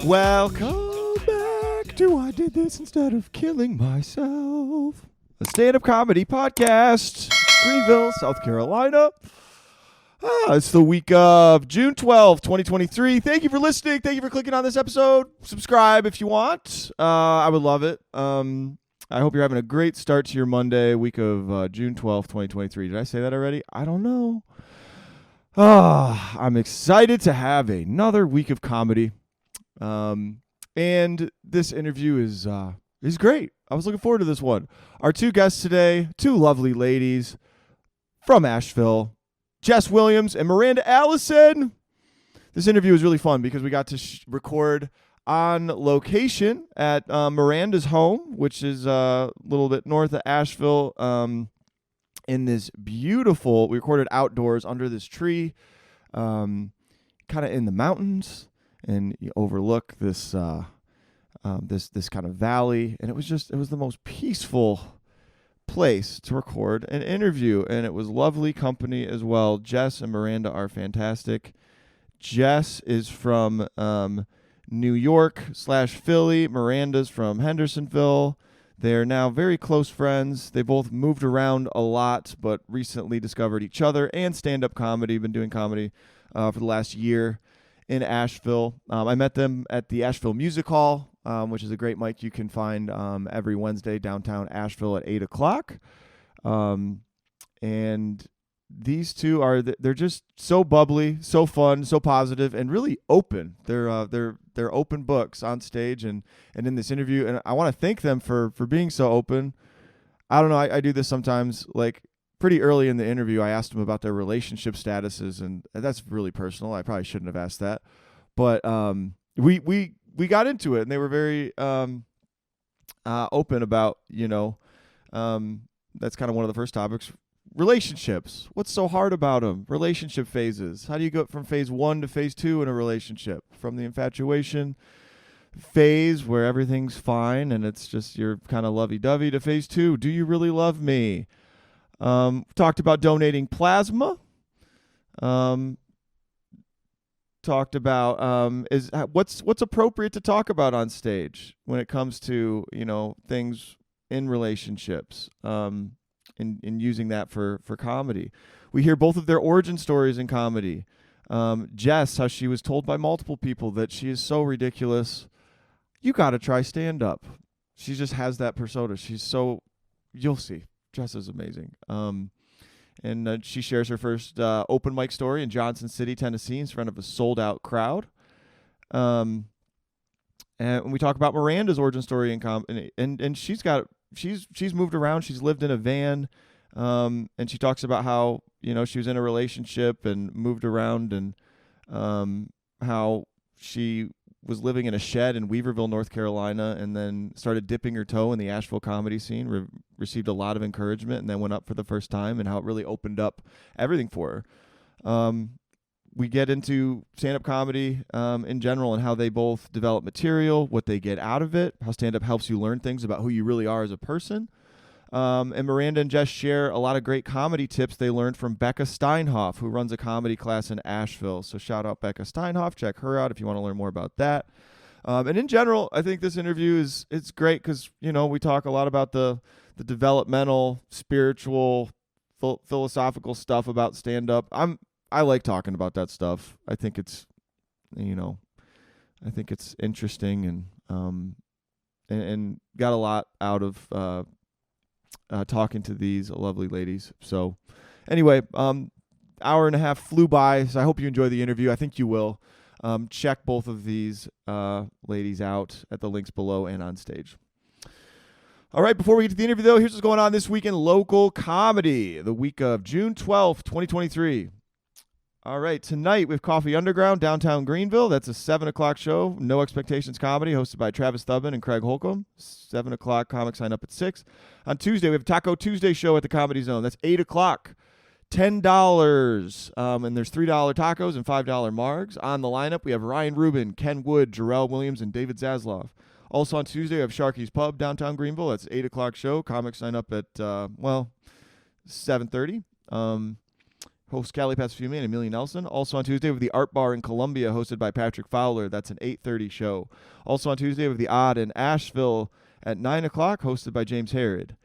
Welcome back to I Did This Instead of Killing Myself, a stand-up comedy podcast, Greenville, South Carolina. It's the week of June 12th, 2023. Thank you for listening. Thank you for clicking on this episode. Subscribe if you want. I would love it. I hope you're having a great start to your Monday, week of June 12th, 2023. Did I say that already? I don't know. I'm excited to have another week of comedy. And this interview is great. I was looking forward to this one. Our two guests today, two lovely ladies from Asheville, Jess Williams and Miranda Allison. This interview was really fun because we got to record on location at Miranda's home, which is a little bit north of Asheville, in this beautiful, we recorded outdoors under this tree, kind of in the mountains, and you overlook this this kind of valley, and it was the most peaceful place to record an interview, and it was lovely company as well. Jess and Miranda are fantastic. Jess is from New York / Philly. Miranda's from Hendersonville. They're now very close friends. They both moved around a lot, but recently discovered each other and stand-up comedy. Been doing comedy for the last year in Asheville. I met them at the Asheville Music Hall, which is a great mic you can find every Wednesday downtown Asheville at 8 o'clock. And these two they're just so bubbly, so fun, so positive, and really open. They're open books on stage and in this interview. And I want to thank them for being so open. I don't know. I do this sometimes, like pretty early in the interview. I asked them about their relationship statuses, and that's really personal. I probably shouldn't have asked that, but we got into it, and they were very open about, that's kind of one of the first topics. Relationships. What's so hard about them? Relationship phases. How do you go from phase 1 to phase 2 in a relationship? From the infatuation phase where everything's fine and it's just you're kind of lovey-dovey to phase 2. Do you really love me? Talked about donating plasma. Talked about what's appropriate to talk about on stage when it comes to things in relationships. In using that for comedy. We hear both of their origin stories in comedy. Jess, how she was told by multiple people that she is so ridiculous. You got to try stand-up. She just has that persona. You'll see. Jess is amazing. And she shares her first open mic story in Johnson City, Tennessee, in front of a sold-out crowd. And we talk about Miranda's origin story in comedy, and she's moved around. She's lived in a van, and she talks about how she was in a relationship and moved around, and how she was living in a shed in Weaverville, North Carolina, and then started dipping her toe in the Asheville comedy scene. Received a lot of encouragement, and then went up for the first time, and how it really opened up everything for her. We get into stand-up comedy in general and how they both develop material, what they get out of it, how stand-up helps you learn things about who you really are as a person. And Miranda and Jess share a lot of great comedy tips they learned from Bakker Steinhoff, who runs a comedy class in Asheville. So shout out Bakker Steinhoff. Check her out if you want to learn more about that. And in general, I think this interview it's great because, we talk a lot about the developmental, spiritual, philosophical stuff about stand-up. I like talking about that stuff. I think it's, interesting and got a lot out of talking to these lovely ladies. So anyway, hour and a half flew by. So I hope you enjoy the interview. I think you will. Check both of these ladies out at the links below and on stage. All right, before we get to the interview, though, here's what's going on this week in local comedy, the week of June 12th, 2023. All right, tonight we have Coffee Underground, downtown Greenville. That's a 7 o'clock show, No Expectations Comedy, hosted by Travis Thubbin and Craig Holcomb. 7 o'clock, comics sign up at 6. On Tuesday, we have Taco Tuesday show at the Comedy Zone. That's 8 o'clock, $10. And there's $3 tacos and $5 margs. On the lineup, we have Ryan Rubin, Ken Wood, Jarrell Williams, and David Zasloff. Also on Tuesday, we have Sharky's Pub, downtown Greenville. That's 8 o'clock show. Comics sign up at, 7:30. host Callie Pasfumi and Amelia Nelson. Also on Tuesday, we have the Art Bar in Columbia, hosted by Patrick Fowler. That's an 8:30 show. Also on Tuesday, we have the Odd in Asheville at 9 o'clock, hosted by James Harrod.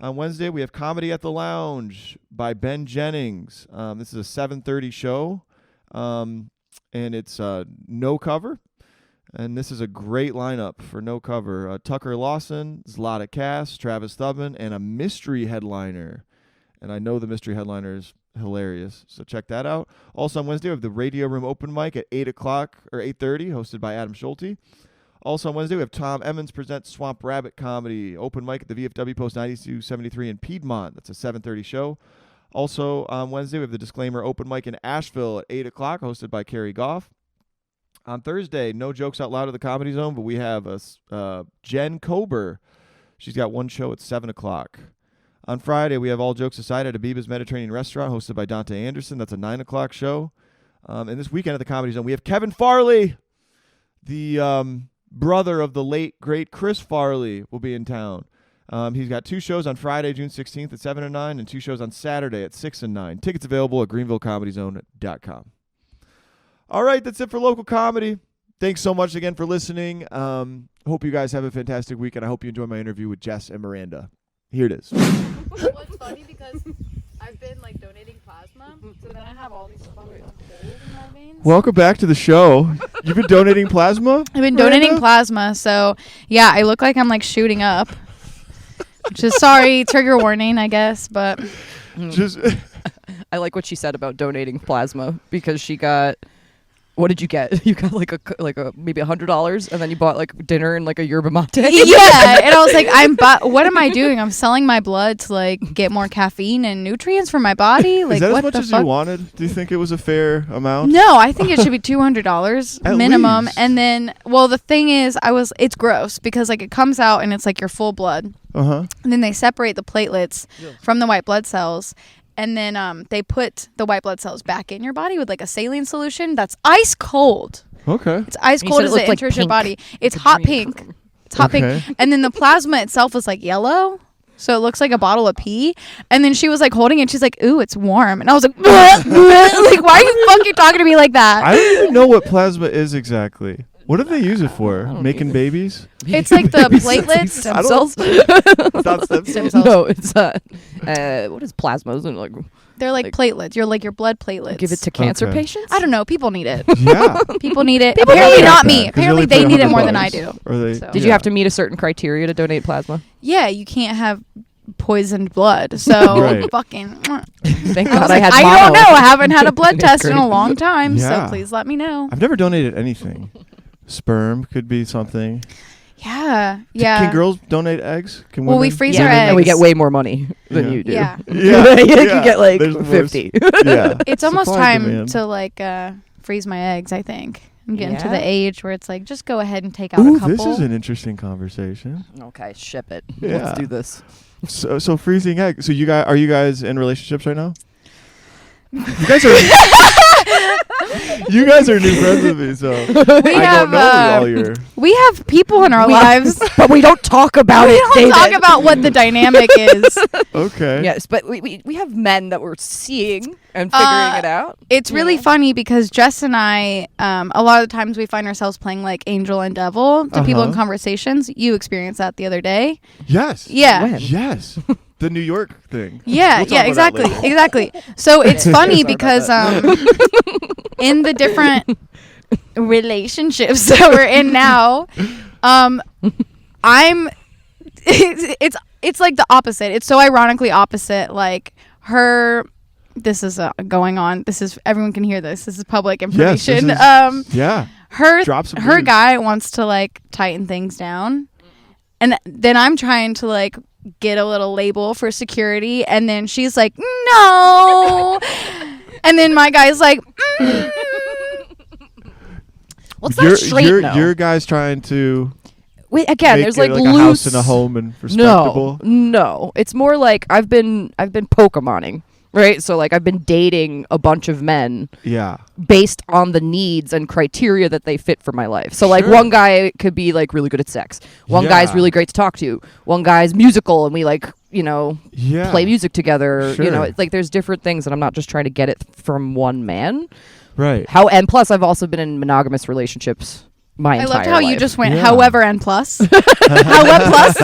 On Wednesday, we have Comedy at the Lounge by Ben Jennings. This is a 7:30 show, and it's no cover. And this is a great lineup for no cover. Tucker Lawson, Zlata Cass, Travis Thubman, and a mystery headliner. And I know the mystery headliner is hilarious, so check that out. Also on Wednesday, we have the Radio Room open mic at 8 o'clock or 8:30, hosted by Adam Schulte. Also on Wednesday, we have Tom Emmons presents Swamp Rabbit Comedy open mic at the VFW Post 9273 in Piedmont. That's a 7:30 show. Also on Wednesday, we have the Disclaimer open mic in Asheville at 8 o'clock, hosted by Carrie Goff. On Thursday, No Jokes Out Loud at the Comedy Zone, but we have Jen Kober. She's got one show at 7 o'clock. On Friday, we have All Jokes Aside at Abiba's Mediterranean Restaurant, hosted by Dante Anderson. That's a 9 o'clock show. And this weekend at the Comedy Zone, we have Kevin Farley, the brother of the late, great Chris Farley, will be in town. He's got 2 shows on Friday, June 16th at 7 and 9, and 2 shows on Saturday at 6 and 9. Tickets available at greenvillecomedyzone.com. All right, that's it for local comedy. Thanks so much again for listening. Hope you guys have a fantastic week, and I hope you enjoy my interview with Jess and Miranda. Here it is. Well, it's funny because I've been like donating plasma, so then I have all these fucking holes in my veins. Welcome back to the show. You've been donating plasma? I've been donating plasma, so yeah, I look like I'm like shooting up. Just sorry, trigger warning, I guess, but just I like what she said about donating plasma because she got. What did you get? You got like a maybe $100, and then you bought like dinner and like a yerba mate. Yeah, and I was like, what am I doing? I'm selling my blood to like get more caffeine and nutrients for my body. Like, is that what as much the as fuck? you wanted? Do you think it was a fair amount? No, I think it should be $200 minimum. Least. And then, well, the thing is, it's gross because like it comes out and it's like your full blood. And then they separate the platelets from the white blood cells. And then they put the white blood cells back in your body with like a saline solution that's ice cold. Okay. It's ice cold as it enters your body. It's hot pink. It's hot pink. And then the plasma itself is like yellow. So it looks like a bottle of pee. And then she was like holding it. She's like, ooh, it's warm. And I was like, bleh, bleh. Like, why are you fucking talking to me like that? I don't even know what plasma is exactly. What do they use it for? Making babies? It's like the platelets. Stem cells? It's not stem cells? No, it's what is plasma? Isn't it like they're like platelets. You're like your blood platelets. give it to cancer patients? I don't know. People need it. Yeah. People need it. People Apparently need not that, me. 'cause you Apparently only they pay need it more than I $100. do. Or they, So. Did you have to meet a certain criteria to donate plasma? Yeah, you can't have poisoned blood. So Right. fucking. Thank I God was I like, had I mono. don't know. I haven't had a blood That's test in a great. long time. Yeah. So please let me know. I've never donated anything. Sperm could be something. Yeah. Yeah. Can girls donate eggs? Can Well, we women? freeze Yeah, our and we eggs. get way more money than Yeah. you do. Yeah. Yeah. You yeah. can get like There's more 50. Yeah. It's almost Supply and time demand. to like freeze my eggs, I think. I'm getting to Yeah? the age where it's like, just go ahead and take out Ooh, a couple. this is an interesting conversation. Okay, ship it. Yeah. Let's do this. So freezing eggs. So are you guys in relationships right now? You guys are you guys are new friends with me, so We I have, don't know all your. we have people in our lives. But we don't talk about We it, don't David. talk about what the dynamic is. Okay. Yes, but we have men that we're seeing and figuring it out. It's really funny because Jess and I, a lot of the times we find ourselves playing like angel and devil to people in conversations. You experienced that the other day. Yes. Yeah. When? Yes. The New York thing. Yeah, We'll talk yeah, about exactly, that later. exactly. So it's funny Sorry about because that. in the different relationships that we're in now, I'm it's like the opposite. It's so ironically opposite. Like her, this is going on. This is everyone can hear this. This is public Yes, information. this is- yeah. Her Drop some her news. guy wants to like tighten things down, and then I'm trying to like get a little label for security, and then she's like, no, and then my guy's like, What's that straight no? Your guy's trying to Wait, again, make there's it like like loose. a house and a home and respectable. No. It's more like I've been Pokemoning, right? So like I've been dating a bunch of men Yeah. based on the needs and criteria that they fit for my life. So like Sure. one guy could be like really good at sex. One guy's Yeah. really great to talk to. One guy's musical and we like play music together. Sure. It's like there's different things, and I'm not just trying to get it from one man. Right. And plus, I've also been in monogamous relationships my entire life. I loved how you just went, Yeah. however, and plus. However, plus.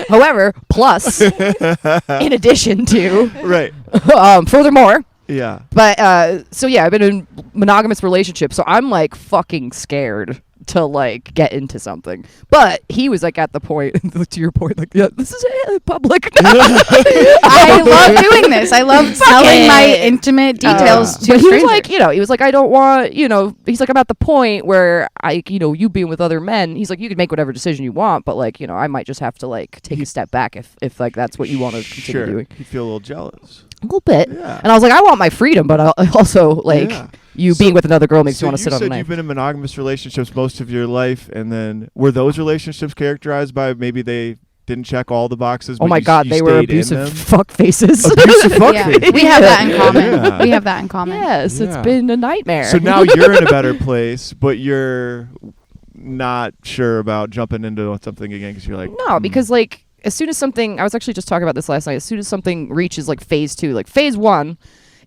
However, plus, in addition to, Right. furthermore. Yeah. But so yeah, I've been in monogamous relationships, so I'm like fucking scared to like get into something. But he was like at the point, to your point, like, yeah, this is public. I love doing this. I love telling my intimate details to but he was strangers. like, he was like, I don't want, he's like, I'm at the point where you being with other men, he's like, you can make whatever decision you want, but like, I might just have to like take a step back if like that's what you want to continue doing. You feel a little jealous. A little bit. Yeah. And I was like, I want my freedom, but I also like being with another girl makes you want to sit on the You said knife. you've been in monogamous relationships most of your life, and then were those relationships characterized by maybe they didn't check all the boxes? Oh my God, they were abusive fuck faces. Abusive fuck Yeah. faces. We have that in common. Yeah. We have that in common. Yes, Yeah. it's been a nightmare. So now you're in a better place, but you're not sure about jumping into something again because you're like, no, because like as soon as something, I was actually just talking about this last night. As soon as something reaches like phase 2, like phase 1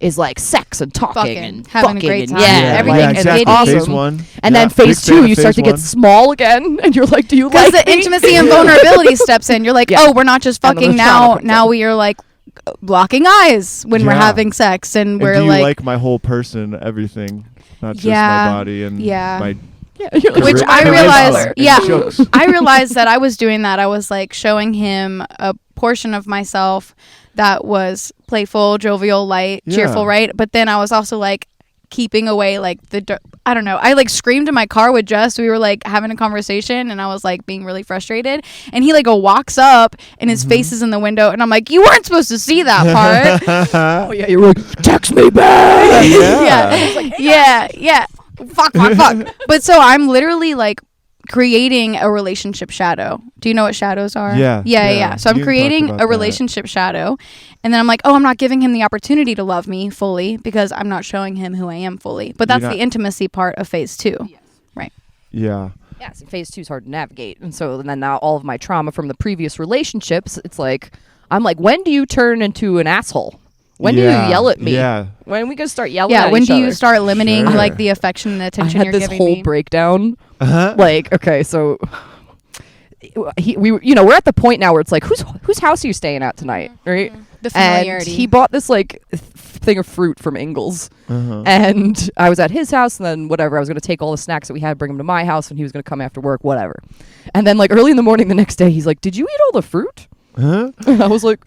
is like sex and talking Fucking, and having a fucking great and time. yeah, Everything like, is and exactly. awesome. Phase 1. And then phase 2, you start to get small again, and you're like, do you Because like the me? intimacy and vulnerability steps in. You're like, Yeah. oh, we're not just And then fucking the trauma now. comes Now in. we are like blocking eyes when we're Yeah. having sex, and And we're do you like, like my whole person, everything, not just Yeah. my body and Yeah. my Yeah, you're like, which Charisma I and realized, yeah, jokes. I realized that I was doing that. I was like showing him a portion of myself that was playful, jovial, light, Yeah. cheerful, right? But then I was also like keeping away like I don't know. I like screamed in my car with Jess. We were like having a conversation, and I was like being really frustrated. And he like walks up, and his face is in the window, and I'm like, you weren't supposed to see that part. oh yeah, you're like, text me back. yeah. Fuck. But so I'm literally like creating a relationship shadow. Do you know what shadows are? Yeah. So I'm You talked creating about a that. relationship shadow, and then I'm like, oh, I'm not giving him the opportunity to love me fully because I'm not showing him who I am fully. But that's You're not- the intimacy part of phase 2. Right. Yeah. Yes, and phase 2 is hard to navigate. And so then now all of my trauma from the previous relationships, it's like, I'm like, when do you turn into an asshole? When do you yell at me? Yeah. When are we going to start yelling Yeah. at When each do you other? start limiting Sure. like the affection and I attention had you're this giving whole me? breakdown. Uh-huh. Like, okay, so we're at the point now where it's like, whose house are you staying at tonight, right? The And familiarity. he bought this like thing of fruit from Ingles, Uh-huh. and I was at his house, and then whatever, I was going to take all the snacks that we had, bring them to my house, and he was going to come after work, whatever. And then like early in the morning the next day, he's like, did you eat all the fruit? Huh? And I was like,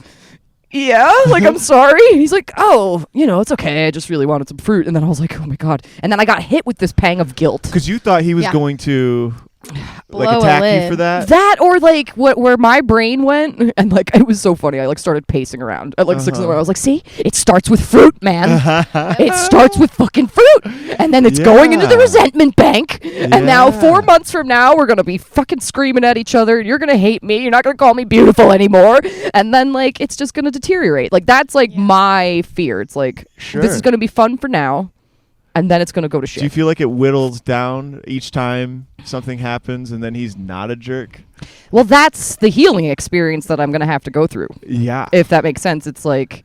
yeah, like, I'm sorry. And he's like, oh, it's okay. I just really wanted some fruit. And then I was like, oh my God. And then I got hit with this pang of guilt. Because you thought he was Yeah. going to Blow like a attack you lid. for that. That or like where my brain went, and like it was so funny. I like started pacing around at like 6 in the morning. I was like, see, it starts with fruit, man. It starts with fucking fruit, and then it's going into the Yeah. resentment bank. And now Yeah. 4 months from now, we're gonna be fucking screaming at each other. You're gonna hate me. You're not gonna call me beautiful anymore. And then like it's just gonna deteriorate. Like that's like my fear. It's like Sure. this is gonna be fun for now, and then it's gonna go to shit. Do you feel like it whittles down each time something happens and then he's not a jerk? Well, that's the healing experience that I'm gonna have to go through. Yeah. If that makes sense. It's like.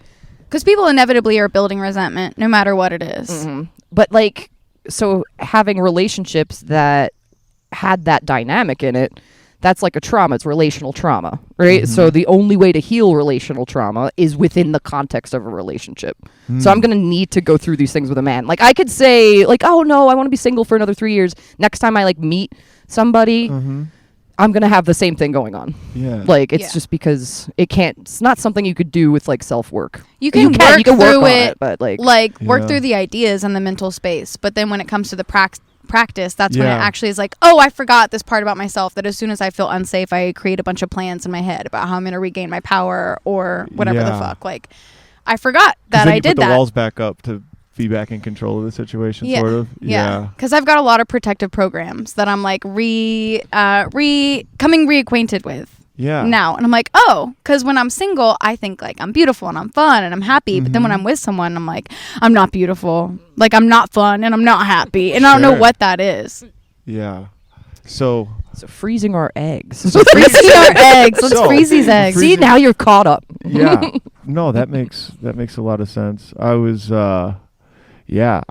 Because people inevitably are building resentment no matter what it is. Mhm. But like, so having relationships that had that dynamic in it, that's like a trauma. It's relational trauma, right? Mhm. So the only way to heal relational trauma is within the context of a relationship. So I'm going to need to go through these things with a man. Like I could say like, oh no, I want to be single for another 3 years. Next time I like meet somebody, I'm going to have the same thing going on. Yeah. Like it's Yeah. just because it's not something you could do with like self-work. You can work work through on it, but like work Yeah. through the ideas and the mental space. But then when it comes to the practice, that's when it Yeah. actually is like, oh, I forgot this part about myself, that as soon as I feel unsafe, I create a bunch of plans in my head about how I'm going to regain my power or whatever the Yeah. fuck. Like, I forgot 'Cause that then I you did put the that. walls back up to be back in control of the situation, Yeah. sort of. Yeah, because I've got a lot of protective programs that I'm like coming reacquainted with Yeah. now, and I'm like, oh, because when I'm single, I think like I'm beautiful and I'm fun and I'm happy, but then when I'm with someone, I'm like, I'm not beautiful, like I'm not fun and I'm not happy, and I don't know Sure. what that is. Yeah. So freezing our eggs. Freezing our eggs. Let's freeze these eggs. See, now you're caught up. Yeah. No, that makes a lot of sense. I was I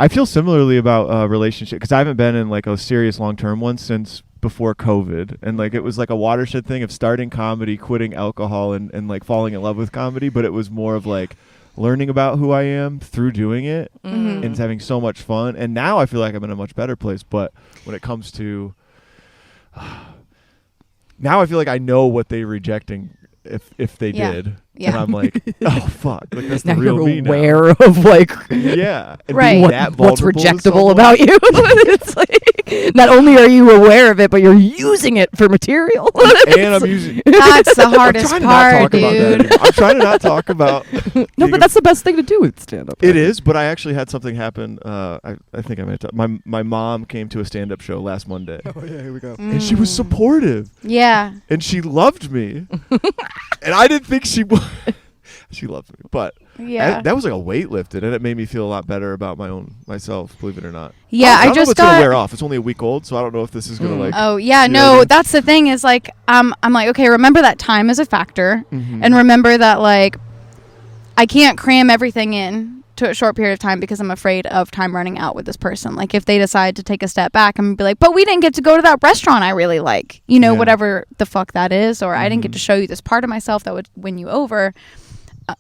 feel similarly about relationship because I haven't been in like a serious long-term one since before COVID, and like it was like a watershed thing of starting comedy, quitting alcohol, and like falling in love with comedy. But it was more of like learning about who I am through doing it and having so much fun. And now I feel like I'm in a much better place. But when it comes to now, I feel like I know what they're rejecting if they did. Yeah. And I'm like, oh fuck, like that's now the real you're me aware now. of like Yeah, and right. being that what's vulnerable to rejectable someone. about you. It's like not only are you aware of it, but you're using it for material. And I'm using. That's the hardest I'm trying part, to not talk about dude. that. I'm trying to not talk about. No, but that's the best thing to do with stand-up. It is, but I actually had something happen. I think I might talk. My mom came to a stand-up show last Monday. Oh yeah, here we go. And she was supportive. Yeah. And she loved me. And I didn't think she would. She loved me, but Yeah. that was like a weight lifted, and it made me feel a lot better about myself. Believe it or not. Yeah, I don't know if just it's gonna got. wear off. It's only a week old, so I don't know if this is gonna like. Oh yeah, you know no, what I mean? that's the thing is like I'm like, okay, remember that time is a factor, and remember that like I can't cram everything in to a short period of time because I'm afraid of time running out with this person. Like if they decide to take a step back, I'm gonna be like, but we didn't get to go to that restaurant I really like, Yeah. whatever the fuck that is, or I didn't get to show you this part of myself that would win you over.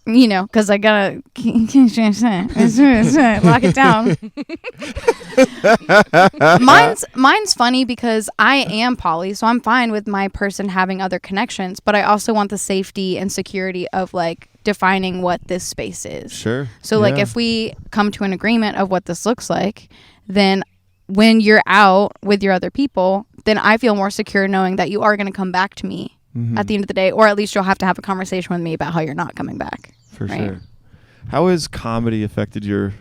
Because I gotta lock it down. Mine's funny because I am poly, so I'm fine with my person having other connections, but I also want the safety and security of like defining what this space is. Sure. So like if we come to an agreement of what this looks like, then when you're out with your other people, then I feel more secure knowing that you are going to come back to me at the end of the day, or at least you'll have to have a conversation with me about how you're not coming back. For right? sure. How has comedy affected your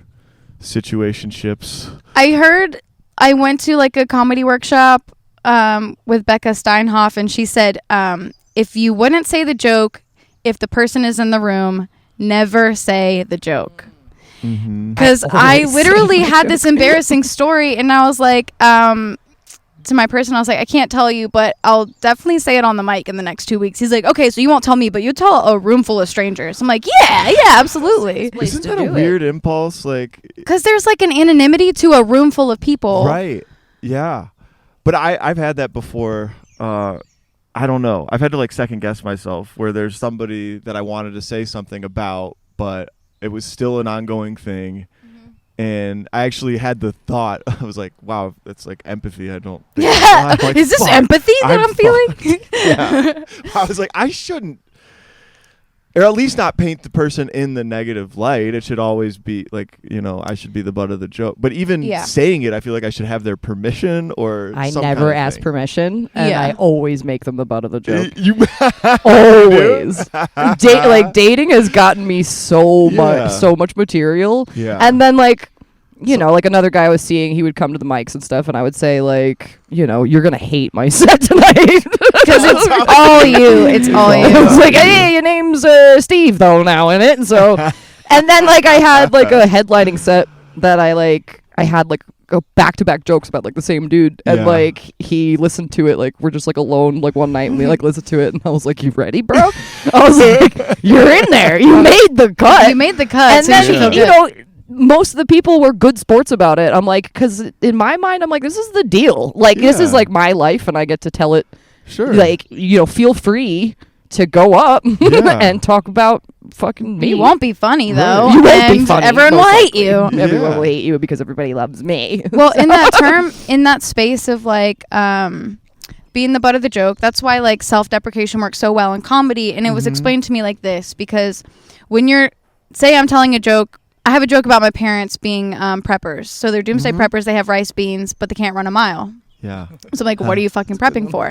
situationships? I went to like a comedy workshop with Becca Steinhoff, and she said, if you wouldn't say the joke, if the person is in the room, never say the joke. Because I literally had this embarrassing story, and I was like, to my person, I was like, I can't tell you, but I'll definitely say it on the mic in the next 2 weeks. He's like, okay, so you won't tell me, but you tell a room full of strangers. I'm like, yeah, absolutely. Isn't that a weird impulse? Like, because there's like an anonymity to a room full of people. right. Yeah. But I've had that before. I don't know. I've had to like second guess myself where there's somebody that I wanted to say something about, but it was still an ongoing thing. And I actually had the thought, I was like, wow, that's like empathy. I don't think. Yeah. Like, Is this fuck, empathy that I'm feeling? Yeah. I was like, I shouldn't, or at least not paint the person in the negative light. It should always be like, I should be the butt of the joke. But even saying it, I feel like I should have their permission or I some never kind of ask thing. permission, and I always make them the butt of the joke. You Always. Like dating has gotten me so much material. Yeah. And then like, like another guy I was seeing, he would come to the mics and stuff, and I would say like, you're gonna hate my set tonight Because it's all you. It's all you. I was like, hey, your name's Steve though now in it, and so, and then like I had like a headlining set that I had like go back-to-back jokes about like the same dude, and like he listened to it, like we're just like alone like one night, and we like listened to it, and I was like, you ready, bro? I was like, you're in there, you made the cut, and so then most of the people were good sports about it. I'm like, because in my mind, I'm like, this is the deal, like this is like my life, and I get to tell it. Sure. Like, feel free to go up and talk about fucking me. You won't be funny though. You won't be and funny. Everyone will hate you. Everyone will hate you because everybody loves me. Well, in that space of like being the butt of the joke, that's why like self-deprecation works so well in comedy. And it was explained to me like this, because when say I'm telling a joke, I have a joke about my parents being preppers. So they're doomsday preppers. They have rice beans, but they can't run a mile. Yeah. So I'm like, what are you fucking prepping for?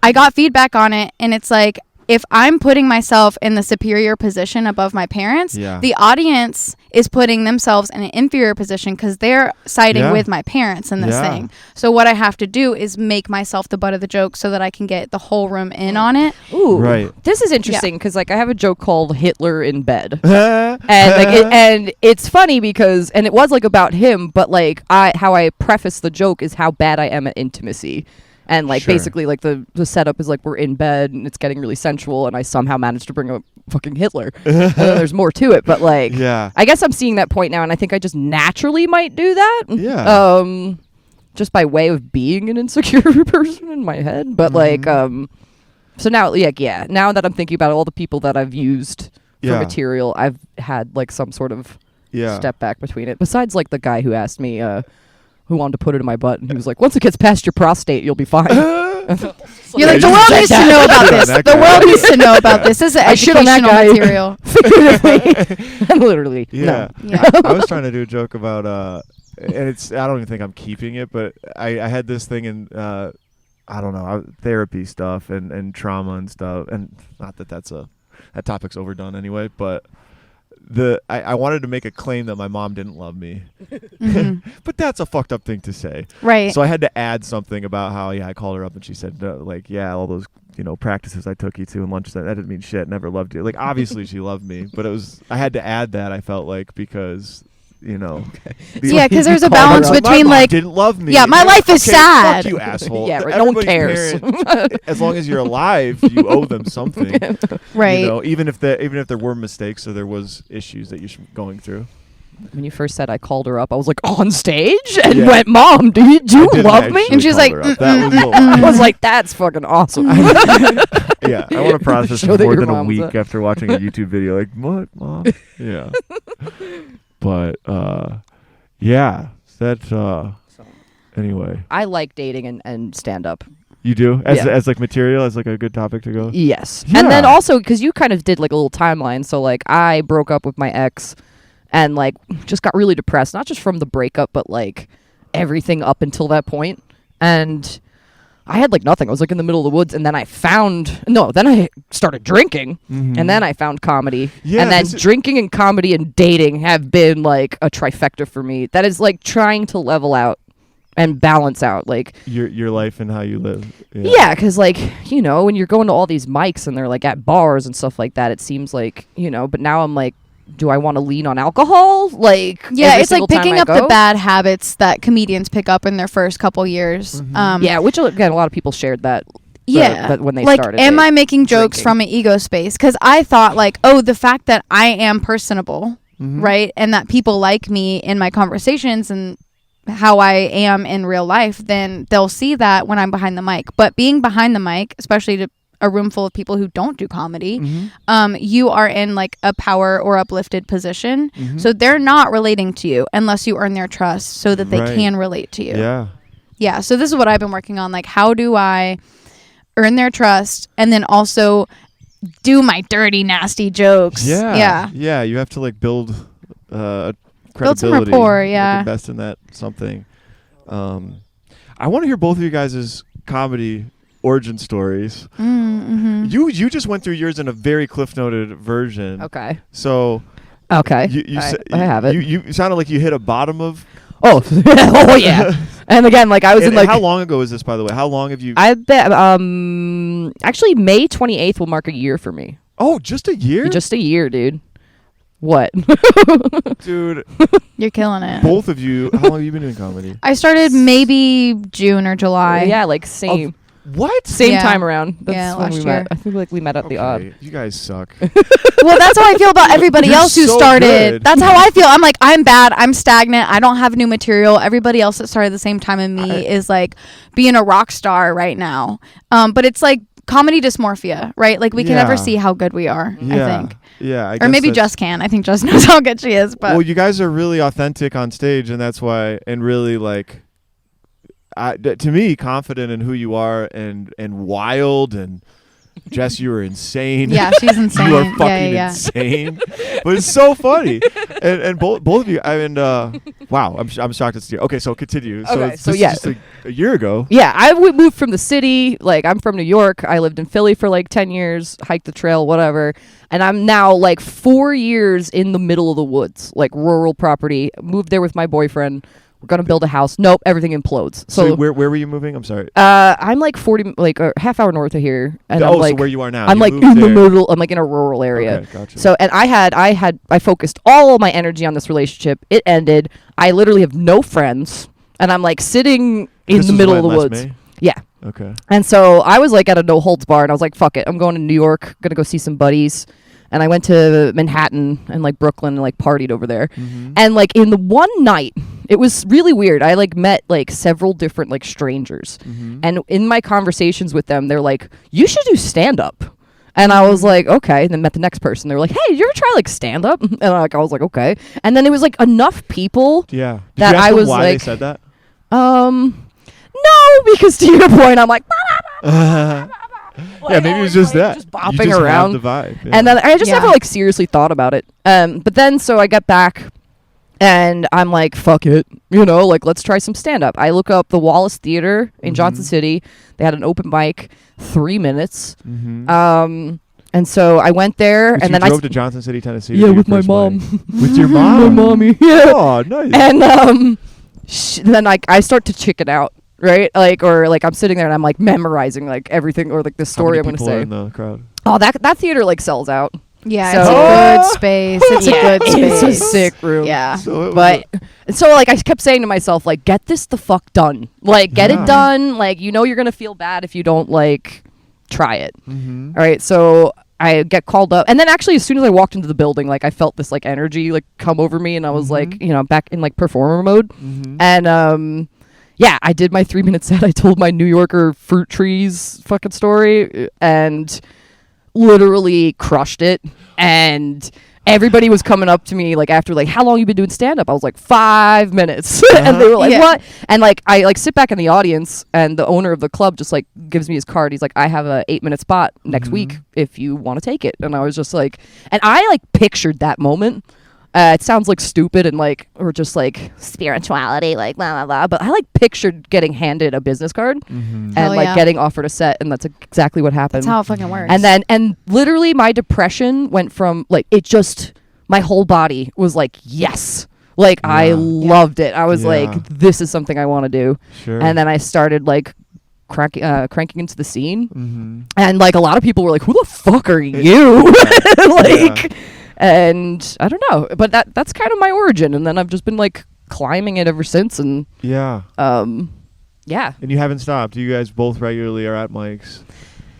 I got feedback on it, and it's like, if I'm putting myself in the superior position above my parents, the audience is putting themselves in an inferior position because they're siding with my parents in this thing. So what I have to do is make myself the butt of the joke so that I can get the whole room in on it. Ooh, right. This is interesting because like I have a joke called Hitler in bed, and it's funny because it was like about him, but like how I preface the joke is how bad I am at intimacy. And like basically like the setup is like we're in bed and it's getting really sensual and I somehow managed to bring up fucking Hitler. There's more to it, but like I guess I'm seeing that point now and I think I just naturally might do that. Yeah. Just by way of being an insecure person in my head. But like so now now that I'm thinking about all the people that I've used for material, I've had like some sort of step back between it. Besides like the guy who asked me who wanted to put it in my butt, and he was like, once it gets past your prostate, you'll be fine. You're like, the world needs to know about this. The world needs to know about this. This is educational material. Literally. Yeah. No. I was trying to do a joke about, and I don't even think I'm keeping it, but I had this thing in, I don't know, therapy stuff and trauma and stuff, and not that topic's overdone anyway, but I wanted to make a claim that my mom didn't love me. But that's a fucked up thing to say. Right. So I had to add something about how, I called her up and she said, all those, practices I took you to and lunch, that didn't mean shit, never loved you. Like, obviously she loved me, but I had to add that, I felt like, because... because there's a balance between my like mom didn't love me. my life is sad. Fuck you, asshole. Yeah, right. No one cares. As long as you're alive, you owe them something, right? Even if there were mistakes or there was issues that you're going through. When you first said I called her up, I was like, on stage, and went, "Mom, do you love me?" And she's like, I was like, "That's fucking awesome." I want to process Show that more your than a mom was week after watching a YouTube video. Like, what, Mom? Yeah. But anyway. I like dating and stand up. You do? As like material, as like a good topic to go? Yes. Yeah. And then also, because you kind of did like a little timeline. So like I broke up with my ex and like just got really depressed, not just from the breakup, but like everything up until that point. And I had like nothing. I was like in the middle of the woods, and then I started drinking, and then I found comedy. Yeah, and then drinking and comedy and dating have been like a trifecta for me. That is like trying to level out and balance out like your life and how you live. Yeah, because like, when you're going to all these mics and they're like at bars and stuff like that, it seems like, but now I'm like, do I want to lean on alcohol? Like, it's like picking up the bad habits that comedians pick up in their first couple years. Which again, a lot of people shared that. That when they started. Am I making jokes from an ego space? Because I thought like, the fact that I am personable, right, and that people like me in my conversations and how I am in real life, then they'll see that when I'm behind the mic. But being behind the mic, especially to a room full of people who don't do comedy, you are in like a power or uplifted position. So they're not relating to you unless you earn their trust so that they can relate to you. Yeah. So this is what I've been working on. Like, how do I earn their trust and then do my dirty, nasty jokes? Yeah. You have to like build credibility. Build some rapport. Like invest in that something. I want to hear both of you guys' comedy origin stories. You just went through yours in a very cliff noted version. Okay. So okay, I have it. You sounded like you hit a bottom of. Oh yeah. And again, like I was in like. How long ago is this, by the way? How long have you? I bet. Actually, May 28th will mark a year for me. Oh, just a year? Just a year, dude. What? Dude. You're killing it. Both of you. How long have you been doing comedy? I started maybe June or July. Yeah, like same. What? Same time around. That's when last we year. met. I think like we met at the odd. You guys suck. Well, that's how I feel about everybody else who started. Good. That's how I feel. I'm like, I'm bad. I'm stagnant. I don't have new material. Everybody else that started at the same time as me is like being a rock star right now. But it's like comedy dysmorphia, right? Like we can never see how good we are, I think. Yeah. Or maybe Jess can. I think Jess knows how good she is. But well, you guys are really authentic on stage, and that's why, and really like, to me, confident in who you are and wild and Jess, you are insane. Yeah, she's insane. You are fucking yeah. insane. But it's so funny. And both of you, I mean, wow, I'm shocked it's you. Okay, so continue. Okay, So yeah. just a year ago. Yeah, I moved from the city. Like, I'm from New York. I lived in Philly for like 10 years, hiked the trail, whatever. And I'm now like 4 years in the middle of the woods, like rural property. Moved there with my boyfriend. We're gonna build a house. Nope, everything implodes. So where were you moving? I'm sorry. I'm like 40, like a half hour north of here, and I'm like so where you are now? I'm You like moved in the there. middle. I'm like in a rural area. Okay, gotcha. So, and I focused all of my energy on this relationship. It ended. I literally have no friends, and I'm like sitting in the middle of the woods. May? Yeah. Okay. And so I was like at a no holds bar, and I was like, fuck it, I'm going to New York, gonna go see some buddies. And I went to Manhattan and like Brooklyn and like partied over there. Mm-hmm. And like in the one night, it was really weird. I like met like several different like strangers. Mm-hmm. And in my conversations with them, they're like, you should do stand up. And I was like, okay. And then met the next person. They were like, hey, did you ever try like stand up? And I was like, okay. And then it was like enough people. Yeah. Did that you ask I them was why like, they said that? No, because to your point, I'm like, Yeah, maybe it was just that. just bopping you just around. Have the vibe. Yeah. And then I just Yeah. never like seriously thought about it. But then so I get back and I'm like, fuck it. You know, like let's try some stand up. I look up the Wallace Theater in Johnson City. They had an open mic, 3 minutes. Mm-hmm. And so I went there But and you then drove to Johnson City, Tennessee. to yeah, do your with my first mom. mic. With your mom? My mommy. Yeah. Oh, nice. And then like I start to chicken out. Right, like, or like I'm sitting there and I'm like memorizing like everything or like the story I'm gonna say. In the crowd? Oh, that theater like sells out. Yeah, So- it's a good space. It's a good It's space. a sick room. Yeah. So But so like I kept saying to myself like, get this the fuck done. Like get Yeah. it done. Like you know you're gonna feel bad if you don't like try it. Mm-hmm. All right, so I get called up, and then actually as soon as I walked into the building, like I felt this like energy like come over me, and I was like, you know, back in like performer mode, and yeah, I did my 3-minute set. I told my New Yorker fruit trees fucking story and literally crushed it. And everybody was coming up to me like after like, how long you been doing stand up? I was like 5 minutes. And they were like, Yeah. what? And like I like sit back in the audience and the owner of the club just like gives me his card. He's like, I have a 8-minute spot next week if you want to take it. And I was just like, and I like pictured that moment. It sounds like stupid and like, or just like spirituality, like blah, blah, blah. But I like pictured getting handed a business card and Hell like yeah. getting offered a set. And that's exactly what happened. That's how it fucking works. And literally my depression went from like, it just, my whole body was like, yes. Like I loved it. I was like, this is something I want to do. Sure. And then I started like cranking into the scene. Mm-hmm. And like a lot of people were like, who the fuck are you? Like, and I don't know, but that's kind of my origin. And then I've just been like climbing it ever since. And Yeah. yeah. And you haven't stopped. You guys both regularly are at mics.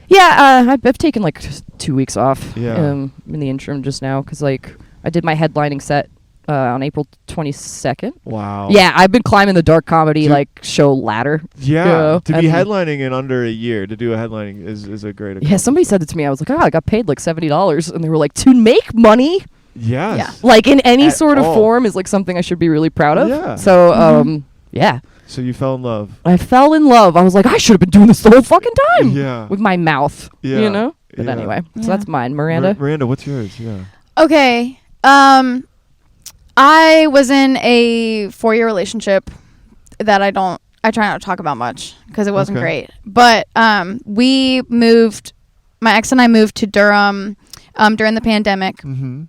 Yeah, I've taken like just 2 weeks off Yeah. in the interim just now because like I did my headlining set on April 22nd. Wow. Yeah, I've been climbing the dark comedy Dude. like show ladder. Yeah. To be and- headlining in under a year, to do a headlining is a great Yeah, somebody said it to me. I was like, oh, I got paid like $70. And they were like, to make money, Yes. like in any At sort of all. form is like something I should be really proud of. Yeah. So, yeah. So you fell in love. I fell in love. I was like, I should have been doing this the whole fucking time. Yeah. With my mouth, Yeah. you know? But Yeah. anyway, so Yeah. that's mine. Miranda? Miranda, what's yours? Yeah. Okay. I was in a 4-year relationship that I try not to talk about much because it wasn't Okay. great. But we moved, my ex and I moved to Durham during the pandemic. Mm-hmm.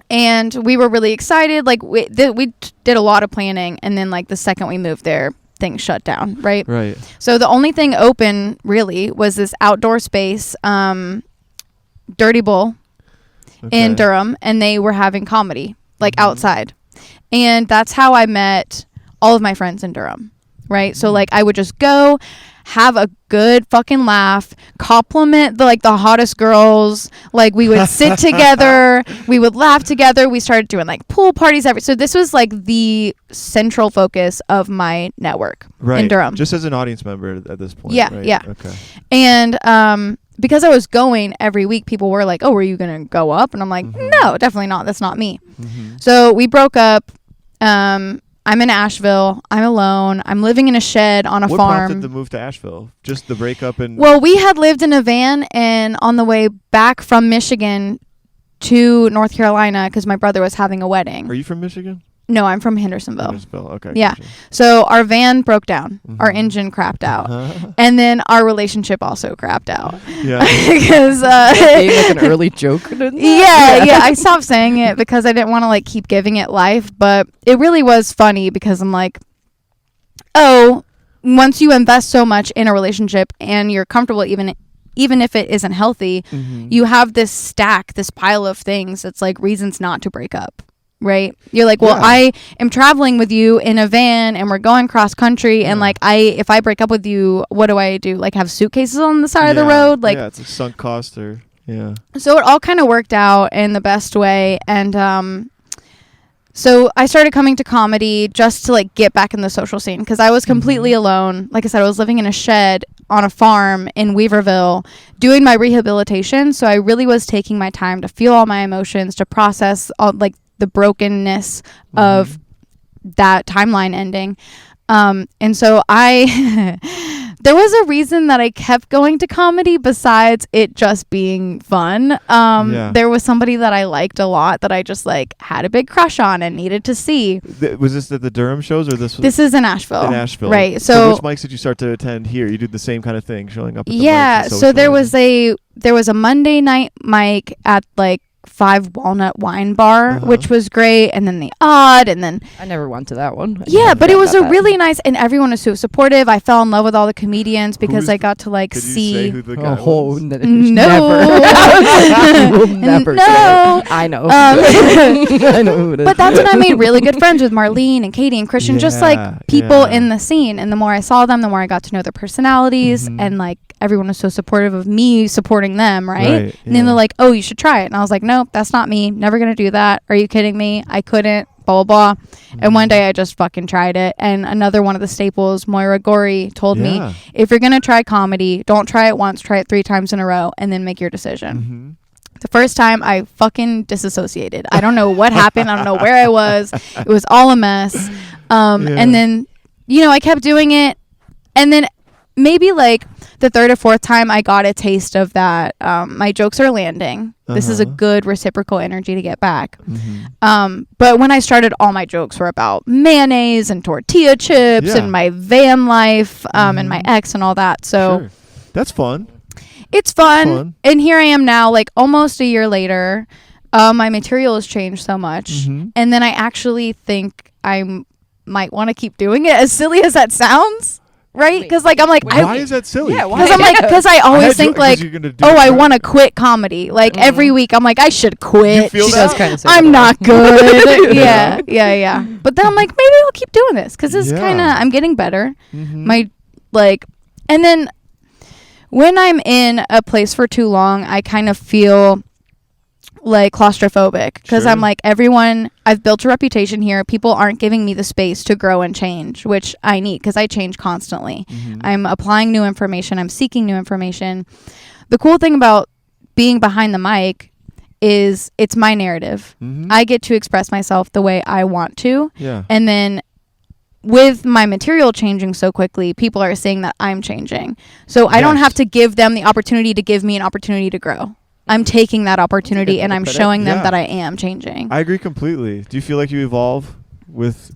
And we were really excited. Like we did a lot of planning, and then like the second we moved there, things shut down. Right. Right. So the only thing open really was this outdoor space, Dirty Bull in Durham, and they were having comedy like outside, and that's how I met all of my friends in Durham. Right. So like I would just go have a good fucking laugh, compliment the hottest girls. Like we would sit together, we would laugh together. We started doing like pool parties so this was like the central focus of my network in Durham. Just as an audience member at this point. Yeah, right? yeah. Okay. And because I was going every week, people were like, oh, were you going to go up? And I'm like, no, definitely not. That's not me. Mm-hmm. So we broke up. I'm in Asheville. I'm alone. I'm living in a shed on a what farm. prompted the move to Asheville? Just the breakup and... Well, we had lived in a van, and on the way back from Michigan to North Carolina, because my brother was having a wedding. Are you from Michigan? No, I'm from Hendersonville. Hendersonville, okay. Yeah. Gotcha. So our van broke down. Our engine crapped out. And then our relationship also crapped out. Yeah. Because being like an early joke. yeah, I stopped saying it because I didn't want to like keep giving it life, but it really was funny because I'm like, oh, once you invest so much in a relationship and you're comfortable even if it isn't healthy, you have this pile of things that's like reasons not to break up. Right? You're like, well, I am traveling with you in a van and we're going cross country and like if I break up with you, what do I do? Like have suitcases on the side of the road? Like it's a sunk cost or So it all kind of worked out in the best way, and so I started coming to comedy just to like get back in the social scene because I was completely alone. Like I said, I was living in a shed on a farm in Weaverville doing my rehabilitation, so I really was taking my time to feel all my emotions, to process all like the brokenness of that timeline ending. And so there was a reason that I kept going to comedy besides it just being fun. There was somebody that I liked a lot that I just like had a big crush on and needed to see. Was this at the Durham shows or this was... This is in Asheville. In Asheville. Right. So which mics did you start to attend here? You did the same kind of thing, showing up at the mics and so there was a Monday night mic at like 5 Walnut Wine Bar, which was great, and then the Odd, and then I never went to that one. Yeah, but it was a really nice, and everyone was so supportive. I fell in love with all the comedians because I got to like see. Could you say who the guy was? No, You will never no. say. I know. I know who it is. But that's when I made really good friends with Marlene and Katie and Christian, just like people in the scene. And the more I saw them, the more I got to know their personalities, and like everyone was so supportive of me supporting them, right? And then they're like, "Oh, you should try it," and I was like, "Nope, that's not me. Never gonna do that. Are you kidding me? I couldn't." Blah blah blah. And one day I just fucking tried it. And another one of the staples, Moira Gorey, told me, if you're gonna try comedy, don't try it once, try it 3 times in a row, and then make your decision. The first time I fucking disassociated. I don't know what happened. I don't know where I was. It was all a mess. And then, I kept doing it. And then maybe like the 3rd or 4th time I got a taste of that. My jokes are landing. This is a good reciprocal energy to get back. But when I started, all my jokes were about mayonnaise and tortilla chips and my van life and my ex and all that. So that's fun. It's fun. And here I am now, like almost a year later. My material has changed so much. And then I actually think I might want to keep doing it, as silly as that sounds. Right? Because like I'm like, why is that silly? Yeah, because I always think like, I want to quit comedy. Like every week I'm like, I should quit. You feel she does kind of say I'm not good. yeah. But then I'm like, maybe I'll keep doing this because it's kind of, I'm getting better. My and then when I'm in a place for too long, I kind of feel like claustrophobic because I'm like, I've built a reputation here. People aren't giving me the space to grow and change, which I need because I change constantly. I'm applying new information. I'm seeking new information. The cool thing about being behind the mic is it's my narrative. I get to express myself the way I want to. And then with my material changing so quickly, people are saying that I'm changing. So I don't have to give them the opportunity to give me an opportunity to grow. I'm taking that opportunity and I'm showing them that I am changing. I agree completely. Do you feel like you evolve with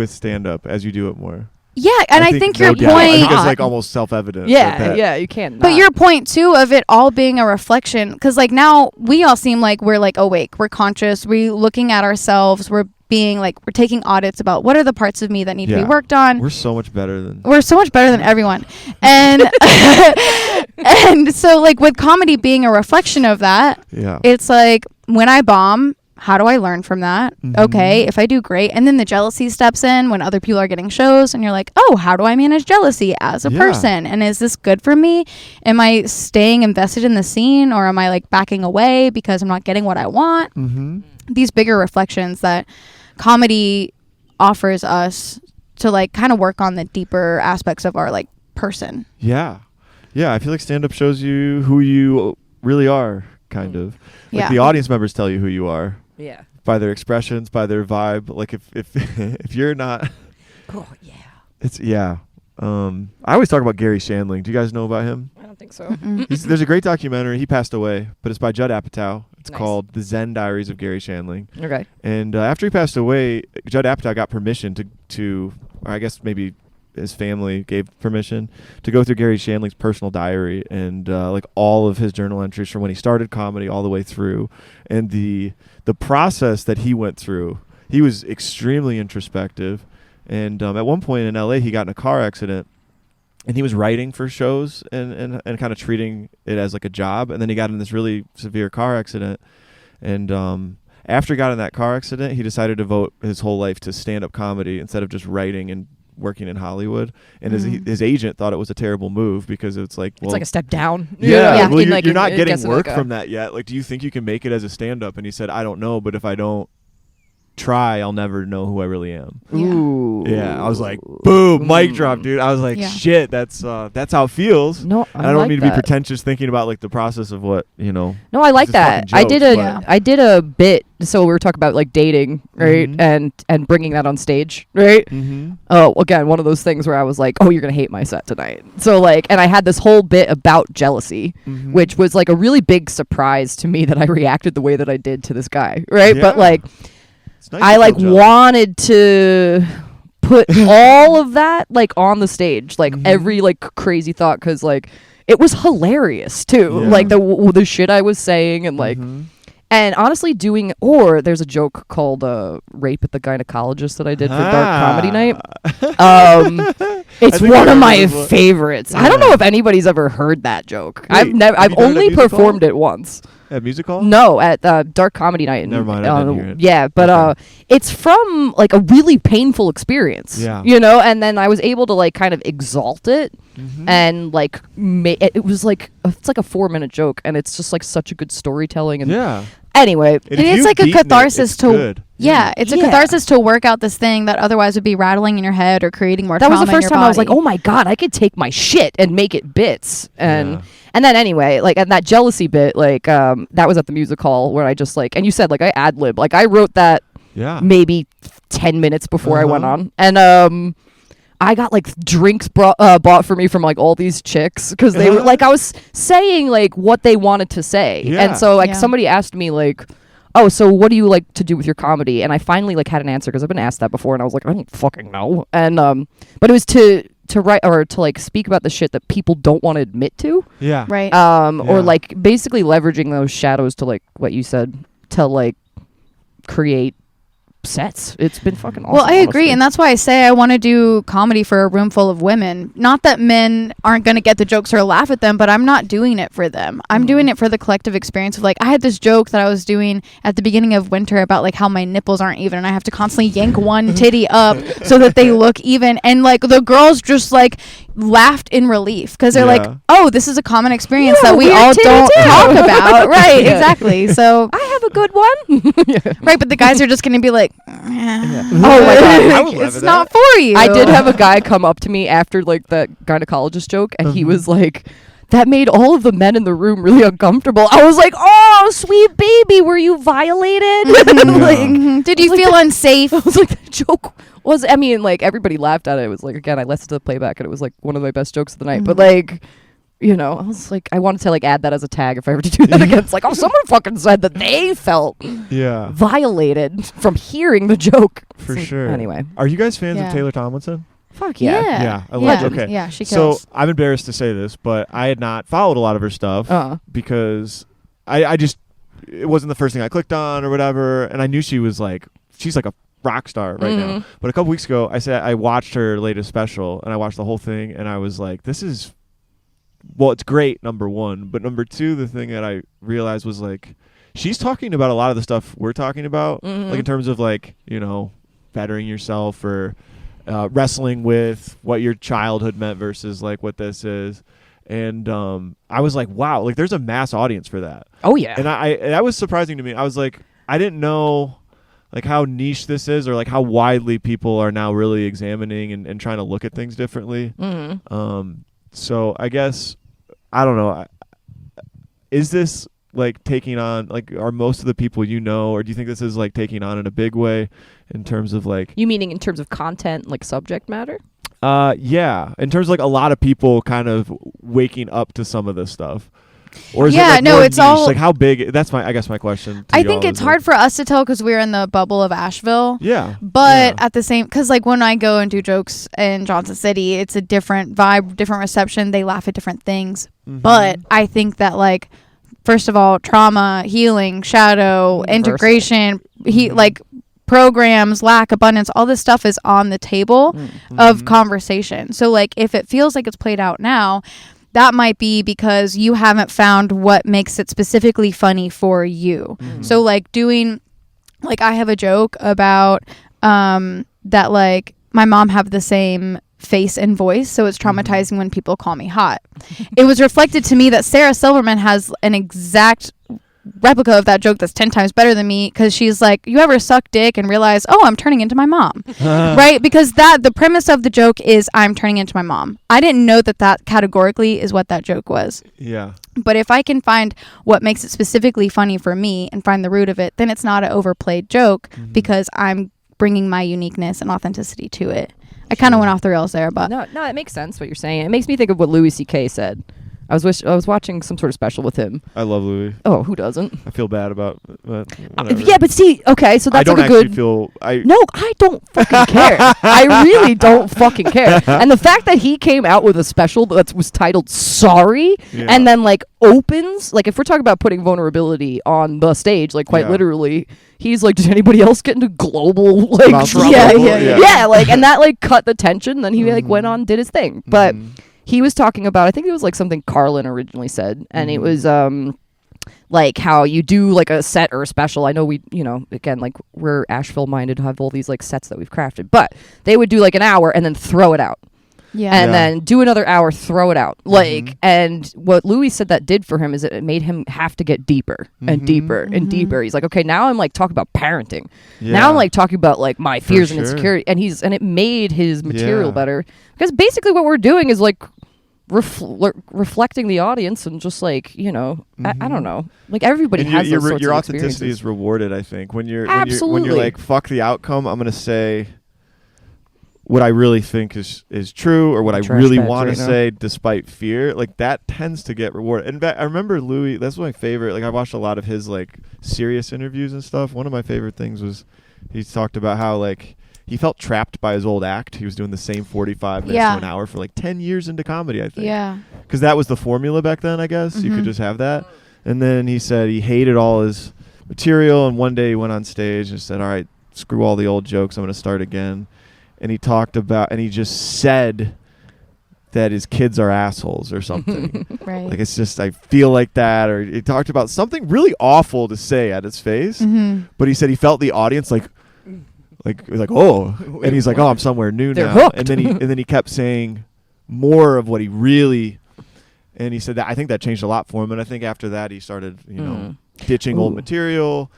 stand-up as you do it more? Yeah, and I think your point... I think it's like almost self-evident. Yeah, you can't. But your point, too, of it all being a reflection, because like now we all seem like we're like awake, we're conscious, we're looking at ourselves, we're being like, we're taking audits about what are the parts of me that need to be worked on. We're so much better than everyone. And and so like with comedy being a reflection of that, it's like when I bomb, how do I learn from that? Okay, if I do great, and then the jealousy steps in when other people are getting shows and you're like, oh, how do I manage jealousy as a person? And is this good for me? Am I staying invested in the scene, or am I like backing away because I'm not getting what I want? These bigger reflections that comedy offers us to like kind of work on the deeper aspects of our like person. Yeah, I feel like stand-up shows you who you really are, kind of. Like the audience members tell you who you are. by their expressions, by their vibe. Like if if you're not, Oh yeah. it's yeah. I always talk about Gary Shandling. Do you guys know about him? I don't think so. There's a great documentary. He passed away, but it's by Judd Apatow. It's Nice. called The Zen Diaries of Gary Shandling. Okay. And after he passed away, Judd Apatow got permission to, or I guess maybe his family gave permission to go through Gary Shandling's personal diary and like all of his journal entries from when he started comedy all the way through, and the process that he went through. He was extremely introspective, and at one point in LA, he got in a car accident. And he was writing for shows and kind of treating it as like a job. And then he got in this really severe car accident. And after he got in that car accident, he decided to devote his whole life to stand-up comedy instead of just writing and working in Hollywood. And his agent thought it was a terrible move because it's like, well, It's like a step down. yeah, well, you're, like, you're not getting guessing work like from that yet. Like, do you think you can make it as a stand-up? And he said, I don't know, but if I don't try, I'll never know who I really am. Ooh. Yeah, I was like, boom, mic drop, dude. I was like, Yeah. shit, that's how it feels. No, And I don't like mean to that. be pretentious thinking about like the process of what, you know. No, I like It's that. fucking jokes, I did a bit. So we were talking about like dating, right? Mhm. And bringing that on stage, right? Mm-hmm. Oh, again, one of those things where I was like, oh, you're going to hate my set tonight. So like, and I had this whole bit about jealousy, Mm-hmm. which was like a really big surprise to me that I reacted the way that I did to this guy, right? Yeah. But like, It's nice I to like feel jealous. wanted to put all of that like on the stage, like Mhm. every like crazy thought, because like it was hilarious too, Yeah. like the shit I was saying and like. Mhm. And honestly, there's a joke called Rape at the Gynecologist that I did for Dark Comedy Night. It's think one I of my remember this one. favorites. I don't know if anybody's ever heard that joke. Wait, I've have you done it at only music hall? performed it once. At music hall? No, at Dark Comedy Night. Never mind, I didn't hear it. Yeah, but Okay. it's from like a really painful experience. Yeah. You know, and then I was able to like kind of exalt it Mhm. and like it was like it's like a 4-minute joke, and it's just like such a good storytelling. And Yeah. anyway, And And if it's you've like a beaten it, catharsis it's to good. Yeah, it's a Yeah. catharsis to work out this thing that otherwise would be rattling in your head or creating more that was trauma the in first your time I was like, body. oh my god, I could take my shit and make it bits. And Yeah. and then anyway, like, and that jealousy bit, like, that was at the music hall where I just like, and you said like I ad lib, like I wrote that Yeah. maybe 10 minutes before I went Uh-huh. on, and I got like drinks bought for me from like all these chicks because they were like, I was saying like what they wanted to say, Yeah. and so like Yeah. somebody asked me like, oh, so what do you like to do with your comedy? And I finally like had an answer because I've been asked that before, and I was like, I don't fucking know. And but it was to write or to like speak about the shit that people don't want to admit to, Yeah. Right. Yeah. or like basically leveraging those shadows to like what you said to like create sets. It's been fucking awesome. Well, I agree, honestly. and that's why I say I want to do comedy for a room full of women. Not that men aren't going to get the jokes or laugh at them, but I'm not doing it for them. I'm doing it for the collective experience of like, I had this joke that I was doing at the beginning of winter about like how my nipples aren't even, and I have to constantly yank one titty up so that they look even, and like the girls just like laughed in relief because they're like, Yeah. oh, this is a common experience Yeah, that we weird all titty don't too. talk about. Right, Yeah. exactly. So I have a good one. right, but the guys are just going to be like, Oh my God. I would laugh it's at not for you. I did have a guy come up to me after like that gynecologist joke, and he was like, that made all of the men in the room really uncomfortable. I was like, oh, sweet baby, were you violated? Like, Mhm. Did you like feel the- unsafe? I was like, the joke was, I mean, like everybody laughed at it. It was like, again, I listened to the playback and it was like one of my best jokes of the night. But like, you know, I was like, I wanted to like add that as a tag if I ever to do that again. It's like, oh, someone fucking said that they felt Yeah. violated from hearing the joke. For It's like, sure. Anyway, Are you guys fans Yeah. of Taylor Tomlinson? fuck yeah. Yeah, I love it. Okay. Yeah, she So kills. I'm embarrassed to say this, but I had not followed a lot of her stuff because I just, it wasn't the first thing I clicked on or whatever, and I knew she's like a rock star right now. But a couple weeks ago, I watched her latest special, and I watched the whole thing, and I was like, this is, well, it's great, number one, but number two, the thing that I realized was like, she's talking about a lot of the stuff we're talking about, like in terms of like, you know, bettering yourself or wrestling with what your childhood meant versus like what this is. And I was like, wow, like there's a mass audience for that. Oh yeah. And I that was surprising to me. I was like, I didn't know like how niche this is, or like how widely people are now really examining and trying to look at things differently. So I guess, I don't know. Is this like taking on, like, are most of the people you know, or do you think this is like taking on in a big way in terms of like, You meaning in terms of content, like subject matter? yeah, in terms of like a lot of people kind of waking up to some of this stuff? Or is it Yeah, like no, more it's niche? all- Like how big? That's I guess my question. To I y'all think it's is, hard for us to tell because we're in the bubble of Asheville. Yeah. But yeah. at the same, because like when I go and do jokes in Johnson City, it's a different vibe, different reception. They laugh at different things. But I think that like, first of all, trauma, healing, shadow, Universal. integration, like programs, lack, abundance, all this stuff is on the table of conversation. So like if it feels like it's played out now, that might be because you haven't found what makes it specifically funny for you. So like doing, like I have a joke about that like my mom have the same face and voice, so it's traumatizing when people call me hot. It was reflected to me that Sarah Silverman has an exact replica of that joke that's 10 times better than me, because she's like, you ever suck dick and realize, oh, I'm turning into my mom? Right? Because the premise of the joke is I'm turning into my mom. I didn't know that categorically is what that joke was. Yeah. But if I can find what makes it specifically funny for me and find the root of it, then it's not an overplayed joke because I'm bringing my uniqueness and authenticity to it. I kind of went off the rails there, but No, it makes sense what you're saying. It makes me think of what Louis C.K. said. I was watching some sort of special with him. I love Louis. Oh, who doesn't? I feel bad about. But Yeah, but see, okay, so that's I don't like a actually good. feel. No, I don't fucking care. I really don't fucking care. And the fact that he came out with a special that was titled "Sorry" Yeah. and then like opens, like if we're talking about putting vulnerability on the stage, like quite Yeah. literally, he's like, "Did anybody else get into global like About trouble?" trouble? Yeah. Yeah, like, and that like cut the tension. Then he like went on, did his thing, but. He was talking about, I think it was like something Carlin originally said, and it was like how you do like a set or a special. I know we, again, like we're Asheville minded, have all these like sets that we've crafted, but they would do like an hour and then throw it out. yeah. And then do another hour, throw it out. Like, and what Louis said that did for him is it made him have to get deeper and deeper and deeper. He's like, okay, now I'm like talking about parenting. Now I'm like talking about like my fears and insecurity. And it made his material better, because basically what we're doing is like reflecting the audience and just like, I don't know, like everybody And has those sorts your of authenticity experiences. is rewarded, I think. When you're Absolutely. like, fuck the outcome, I'm gonna say what I really think is true, or what I Trash really bags want right to now. say despite fear. Like that tends to get rewarded. And I remember Louis, that's my favorite. Like I watched a lot of his like serious interviews and stuff. One of my favorite things was he talked about how like he felt trapped by his old act. He was doing the same 45 minutes to an hour for like 10 years into comedy, I think. Yeah. Because that was the formula back then, I guess. You could just have that. And then he said he hated all his material, and one day he went on stage and said, all right, screw all the old jokes, I'm going to start again. And he talked about, and he just said that his kids are assholes or something. Right. Like, it's just, I feel like that. Or he talked about something really awful to say at his face. But he said he felt the audience like oh, and he's like, oh, I'm somewhere new They're now. hooked. And then he kept saying more of what he really, and he said that I think that changed a lot for him. And I think after that he started, ditching old material,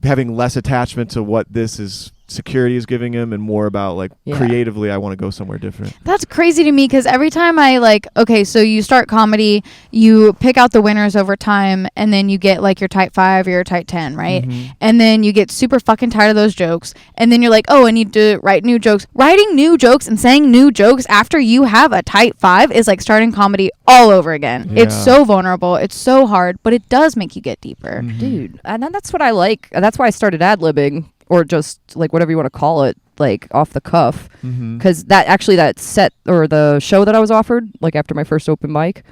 having less attachment to what this is security is giving him, and more about like creatively, I want to go somewhere different. That's crazy to me, because every time I like, okay, so you start comedy, you pick out the winners over time, and then you get like your type 5 or your type 10, right? And then you get super fucking tired of those jokes, and then you're like, oh, I need to write new jokes. Writing new jokes and saying new jokes after you have a type 5 is like starting comedy all over again. It's so vulnerable, it's so hard, but it does make you get deeper. Dude, and that's what I like. That's why I started ad-libbing, or just like whatever you want to call it, like off the cuff, because that set or the show that I was offered, like after my first open mic,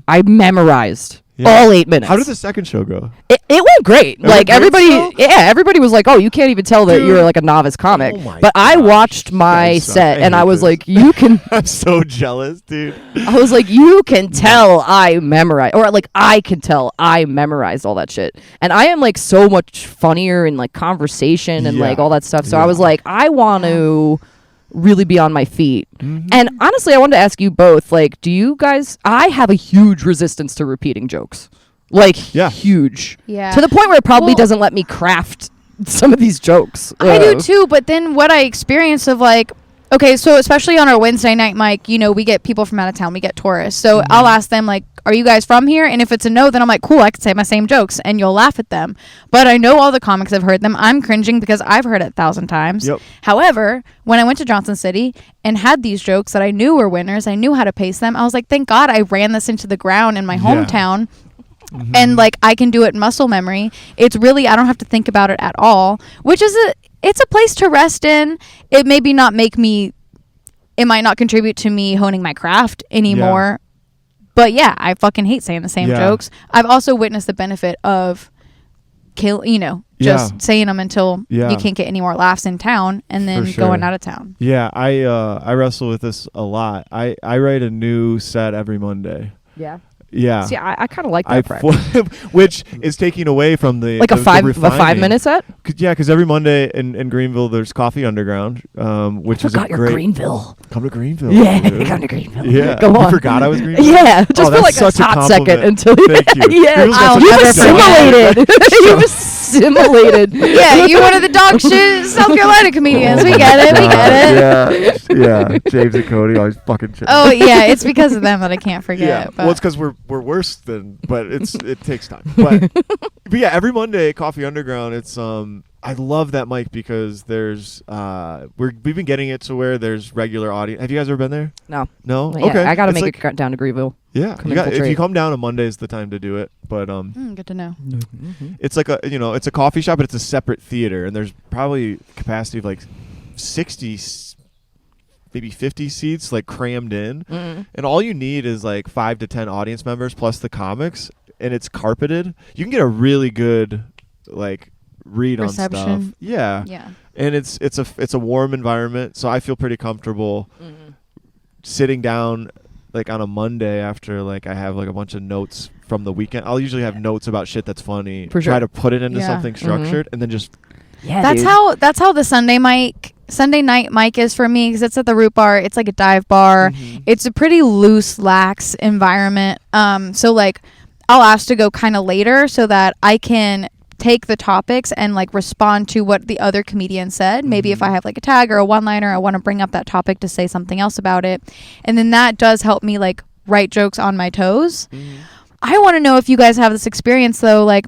I memorized all 8 minutes. How did the second show go? It went great. went Like great still? everybody was like, oh, you can't even tell that you're like a novice comic. Oh my but I gosh, watched my guys suck. set I and hate I was this. like, you can. I'm so jealous, dude. I was like, you can tell I memorized, or like I can tell I memerized all that shit. And I am like so much funnier in like conversation and like all that stuff. So I was like, I want to really be on my feet. And honestly, I wanted to ask you both, like, do you guys, I have a huge resistance to repeating jokes. Like, huge. Yeah. To the point where it probably Well- doesn't let me craft some of these jokes. I do too, but then what I experience of like, Okay, so especially on our Wednesday night mic, you know, we get people from out of town. We get tourists. So I'll ask them, like, are you guys from here? And if it's a no, then I'm like, cool, I can say my same jokes, and you'll laugh at them. But I know all the comics have heard them. I'm cringing because I've heard it 1,000 times. Yep. However, when I went to Johnson City and had these jokes that I knew were winners, I knew how to pace them. I was like, thank God I ran this into the ground in my hometown. And, like, I can do it muscle memory. It's really, I don't have to think about it at all, which is it's a place to rest in. It maybe not make me... It might not contribute to me honing my craft anymore. But yeah, I fucking hate saying the same jokes. I've also witnessed the benefit of just saying them until you can't get any more laughs in town and then going out of town. Yeah, I wrestle with this a lot. I write a new set every Monday. Yeah. Yeah. See, I kind of like that practice. Which is taking away from the like a 5-minute set. Because every Monday in Greenville there's Coffee Underground, which is a great. Greenville. Come to Greenville. Yeah, come to Greenville. Yeah, go on. You forgot I was Greenville. Yeah, just for like a hot second until. Thank you. Yeah, you've assimilated. You've assimilated. Yeah, you're one of the dog shit South Carolina comedians. We get it. We get it. Yeah. James and Cody always fucking. Oh yeah, it's because of them that I can't forget. Yeah, but. well, it's because we're worse than, but it takes time. But yeah, every Monday Coffee Underground, it's I love that mic because there's we've been getting it to where there's regular audience. Have you guys ever been there? No. No. Yeah, okay. I gotta make it down to Greenville. Yeah, if you come down on Monday is the time to do it. But good to know. It's like it's a coffee shop, but it's a separate theater, and there's probably capacity of like 60, maybe 50 seats like crammed in, and all you need is like 5 to 10 audience members plus the comics, and it's carpeted. You can get a really good like read reception on stuff. Yeah. And it's a warm environment, so I feel pretty comfortable sitting down like on a Monday after like I have like a bunch of notes from the weekend. I'll usually have notes about shit that's funny, try to put it into something structured, and then just that's how the Sunday night mic is for me, because it's at the Root Bar. It's like a dive bar. It's a pretty loose, lax environment. So like I'll ask to go kind of later so that I can take the topics and like respond to what the other comedian said. Maybe if I have like a tag or a one-liner, I want to bring up that topic to say something else about it. And then that does help me like write jokes on my toes. I want to know if you guys have this experience though, like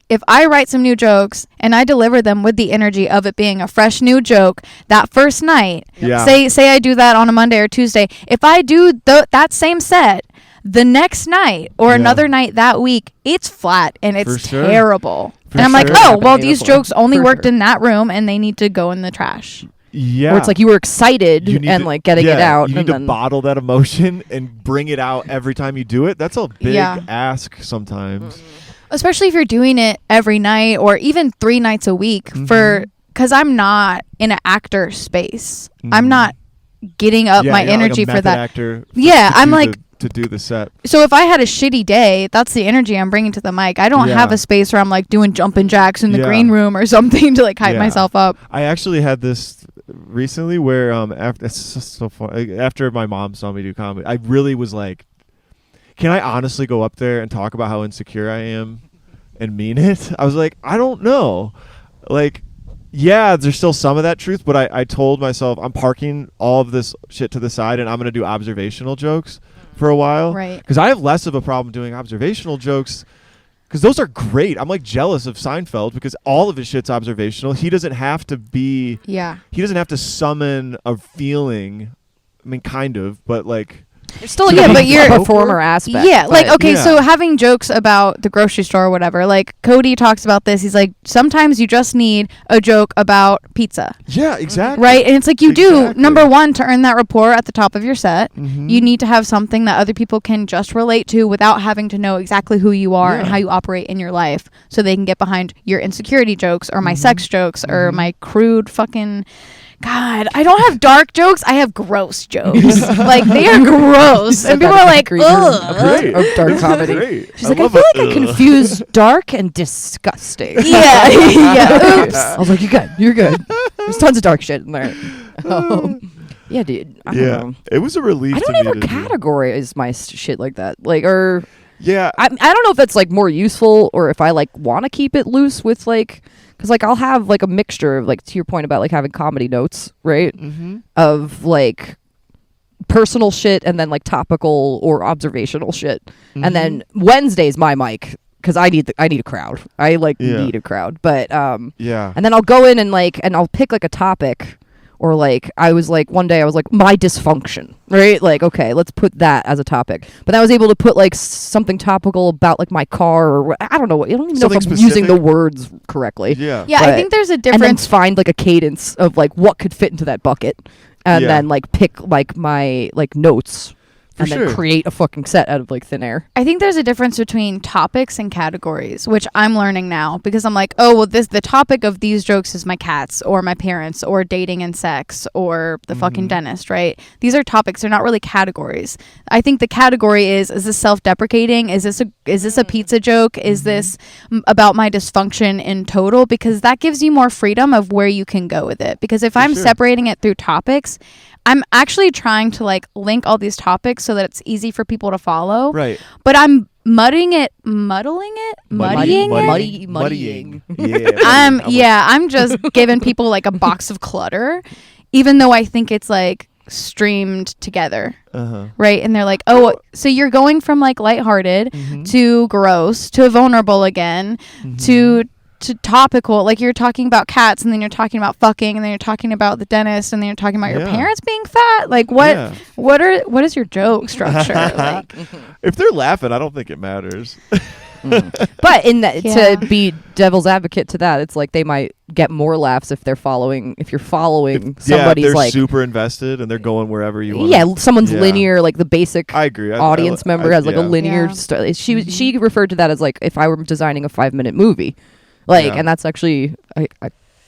if I write some new jokes and I deliver them with the energy of it being a fresh new joke that first night, say I do that on a Monday or Tuesday, if I do that same set the next night or another night that week, it's flat and it's terrible. And I'm like, oh, well, these jokes only worked in that room and they need to go in the trash. Yeah. Or it's like you were excited and like getting it out. You need to bottle that emotion and bring it out every time you do it. That's a big ask sometimes. Especially if you're doing it every night or even 3 nights a week because I'm not in an actor space. I'm not getting up my energy like for that. Actor I'm like to do the set. So if I had a shitty day, that's the energy I'm bringing to the mic. I don't have a space where I'm like doing jumping jacks in the green room or something to like hype myself up. I actually had this recently where it's just so fun. After my mom saw me do comedy, I really was like, can I honestly go up there and talk about how insecure I am and mean it? I was like, I don't know. Like, yeah, there's still some of that truth, but I told myself I'm parking all of this shit to the side and I'm going to do observational jokes for a while. Right. Because I have less of a problem doing observational jokes because those are great. I'm like jealous of Seinfeld because all of his shit's observational. He doesn't have to be... Yeah. He doesn't have to summon a feeling. I mean, kind of, but like... It's still like but you're a performer aspect. Yeah, like okay, so having jokes about the grocery store or whatever, like Cody talks about this. He's like, sometimes you just need a joke about pizza. Yeah, exactly. Right, and it's like you do number one to earn that rapport at the top of your set. You need to have something that other people can just relate to without having to know exactly who you are and how you operate in your life, so they can get behind your insecurity jokes or my sex jokes or my crude fucking. God, I don't have dark jokes. I have gross jokes. Like, they are gross. And people are like, ugh. Of dark comedy. Great. She's like, I feel like I confuse dark and disgusting. Yeah. Yeah. Oops. I was like, you're good. There's tons of dark shit in there. Yeah, dude. I don't know. It was a relief. I don't ever categorize my shit like that. Like, yeah. I don't know if that's like more useful or if I like want to keep it loose with like because like I'll have like a mixture of like, to your point about like having comedy notes, right? Of like personal shit and then like topical or observational shit. And then Wednesday's my mic, because I need a crowd. I like need a crowd. But and then I'll go in and like, and I'll pick like a topic. Or like I was like one day I was like my dysfunction, right? Like, okay, let's put that as a topic. But I was able to put like something topical about like my car, or I don't know. I don't even know if I'm using the words correctly. Yeah, I think there's a difference. And then find like a cadence of like what could fit into that bucket, and then like pick like my like notes. And then create a fucking set out of like thin air. I think there's a difference between topics and categories, which I'm learning now, because I'm like, oh, well, the topic of these jokes is my cats or my parents or dating and sex or the fucking dentist, right? These are topics. They're not really categories. I think the category is this self-deprecating? Is this a pizza joke? Is this about my dysfunction in total? Because that gives you more freedom of where you can go with it. Because if I'm separating it through topics, I'm actually trying to like link all these topics so that it's easy for people to follow. Right. But I'm muddying it. Yeah. I'm just giving people like a box of clutter, even though I think it's like streamed together. Right. And they're like, oh, so you're going from like lighthearted to gross to vulnerable again to topical, like you're talking about cats and then you're talking about fucking and then you're talking about the dentist and then you're talking about your parents being fat. Like what is your joke structure? Like, if they're laughing, I don't think it matters. But in that, to be devil's advocate to that, it's like they might get more laughs if you're following somebody's they're like super invested and they're going wherever you want. Yeah, someone's linear, like the basic I agree. audience member has like a linear style. She referred to that as like if I were designing a 5-minute movie. Like, and that's actually a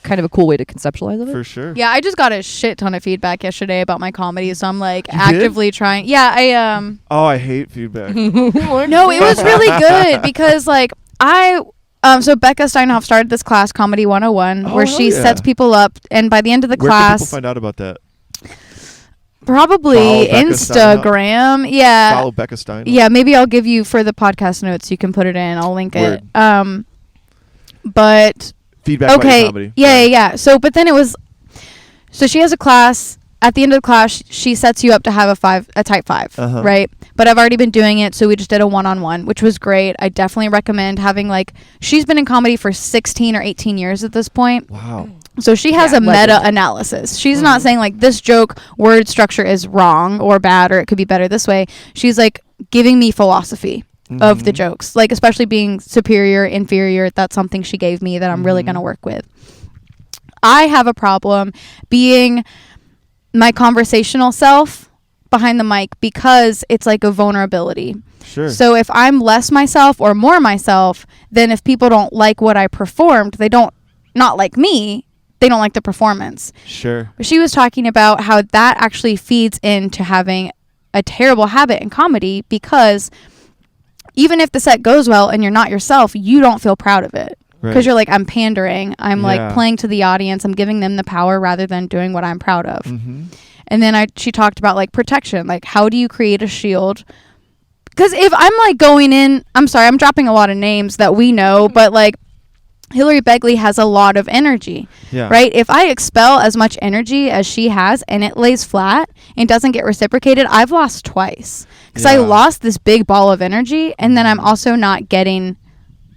kind of a cool way to conceptualize it. For sure. Yeah, I just got a shit ton of feedback yesterday about my comedy, so I'm like actively trying. Yeah, I hate feedback. No, it was really good because like so Becca Steinhoff started this class, Comedy 101, where she sets people up, and by the end of the class, where can people find out about that? Probably Instagram. Yeah. Follow Becca Steinhoff. Yeah, maybe I'll give you for the podcast notes. You can put it in. I'll link it. But feedback about your comedy. Yeah. So she has a class. At the end of the class, she sets you up to have a type 5, right? But I've already been doing it, so we just did a one-on-one, which was great. I definitely recommend having she's been in comedy for 16 or 18 years at this point. Wow. So she has a meta-analysis. She's not saying this joke word structure is wrong or bad, or it could be better this way. She's giving me philosophy of the jokes, especially being superior, inferior. That's something she gave me that I'm really going to work with. I have a problem being my conversational self behind the mic because it's like a vulnerability. Sure. So if I'm less myself or more myself, then if people don't like what I performed, they don't not like me, they don't like the performance. Sure. But she was talking about how that actually feeds into having a terrible habit in comedy, because even if the set goes well and you're not yourself, you don't feel proud of it. Because you're I'm pandering. I'm playing to the audience. I'm giving them the power rather than doing what I'm proud of. And then she talked about protection. How do you create a shield? Because if I'm going in, I'm sorry, I'm dropping a lot of names that we know, but Hillary Begley has a lot of energy, right? If I expel as much energy as she has and it lays flat and doesn't get reciprocated, I've lost twice. Because I lost this big ball of energy, and then I'm also not getting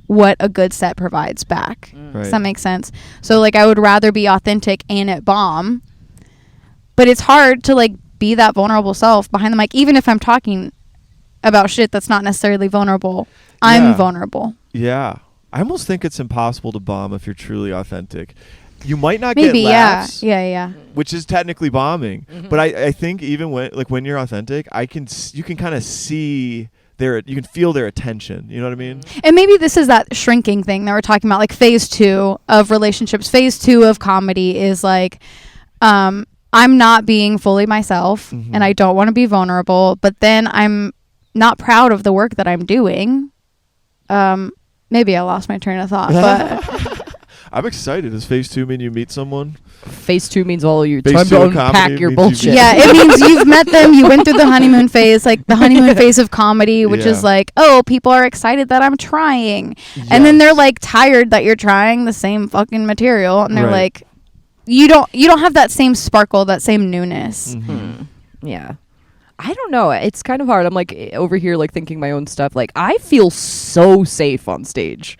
what a good set provides back. Does that make sense? So I would rather be authentic and it bomb, but it's hard to be that vulnerable self behind the mic, even if I'm talking about shit that's not necessarily vulnerable. I'm vulnerable. Yeah. I almost think it's impossible to bomb if you're truly authentic. You might not get laughs. Yeah. Which is technically bombing. But I think even when you're authentic, you can kind of see you can feel their attention. You know what I mean? And maybe this is that shrinking thing that we're talking about, phase 2 of relationships. Phase 2 of comedy is I'm not being fully myself, and I don't want to be vulnerable, but then I'm not proud of the work that I'm doing. Maybe I lost my train of thought, but I'm excited. Does phase 2 mean you meet someone? Phase 2 means all you Phase time 2 to of comedy unpack your means bullshit. Yeah, it means you've met them. You went through the honeymoon phase, like the honeymoon phase of comedy, which is like, oh, people are excited that I'm trying. And then they're like tired that you're trying the same fucking material. And they're like, you don't have that same sparkle, that same newness. Yeah. I don't know. It's kind of hard. I'm like over here like thinking my own stuff. Like I feel so safe on stage.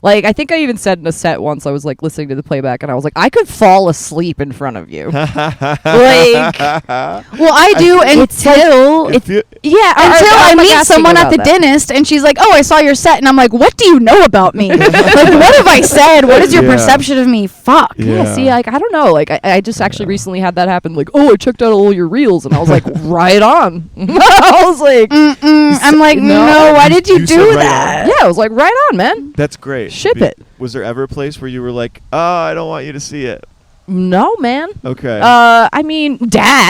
Like, I think I even said in a set once, I was, like, listening to the playback, and I was like, I could fall asleep in front of you. Like... Well, I do until... until I meet someone at the dentist, and she's like, oh, I saw your set, and I'm like, what do you know about me? Like, what have I said? What is your perception of me? Fuck. Yeah, see, like, I don't know. Like, I just actually recently had that happen. Like, oh, I checked out all your reels, and I was like, right on. I was like... I'm like, no, why did you do that? Yeah, I was like, right on, man. That's great. Ship it. Was there ever a place where you were like, oh, I don't want you to see it? No, man. Okay. I mean,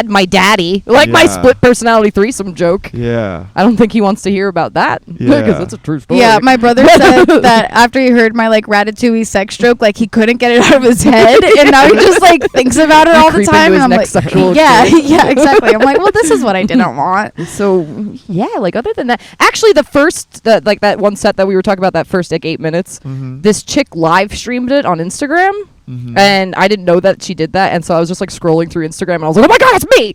my daddy. Like my split personality threesome joke. Yeah. I don't think he wants to hear about that. Yeah. Because that's a true story. Yeah, my brother said that after he heard my like ratatouille sex joke, like he couldn't get it out of his head, and now he just like thinks about it all the time. And I'm like, yeah, exactly. I'm like, well, this is what I didn't want. So yeah, like other than that, actually, like that one set that we were talking about, that first like 8 minutes, this chick live streamed it on Instagram. And I didn't know that she did that, and so I was just like scrolling through Instagram, and I was like, "Oh my god, it's me!"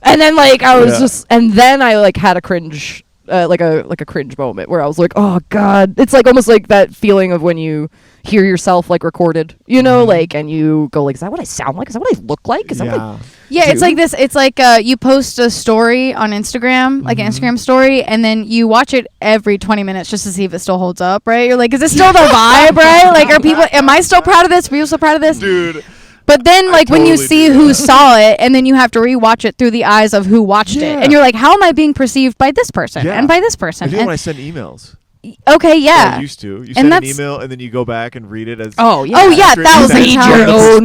And then like I was just, and then I like had a cringe, like a cringe moment where I was like, "Oh god!" It's like almost like that feeling of when you hear yourself like recorded, you know, like, and you go like, "Is that what I sound like? Is that what I look like? Is that what I it's like this. It's like you post a story on Instagram, like an Instagram story, and then you watch it every 20 minutes just to see if it still holds up, right? You're like, is it still the vibe, right? Like, am I still proud of this? Are people still proud of this? Dude. But then, like, when you see who saw it, and then you have to rewatch it through the eyes of who watched it, and you're like, how am I being perceived by this person and by this person? I do when I send emails. Okay, yeah. I used to. You send an email and then you go back and read it as your own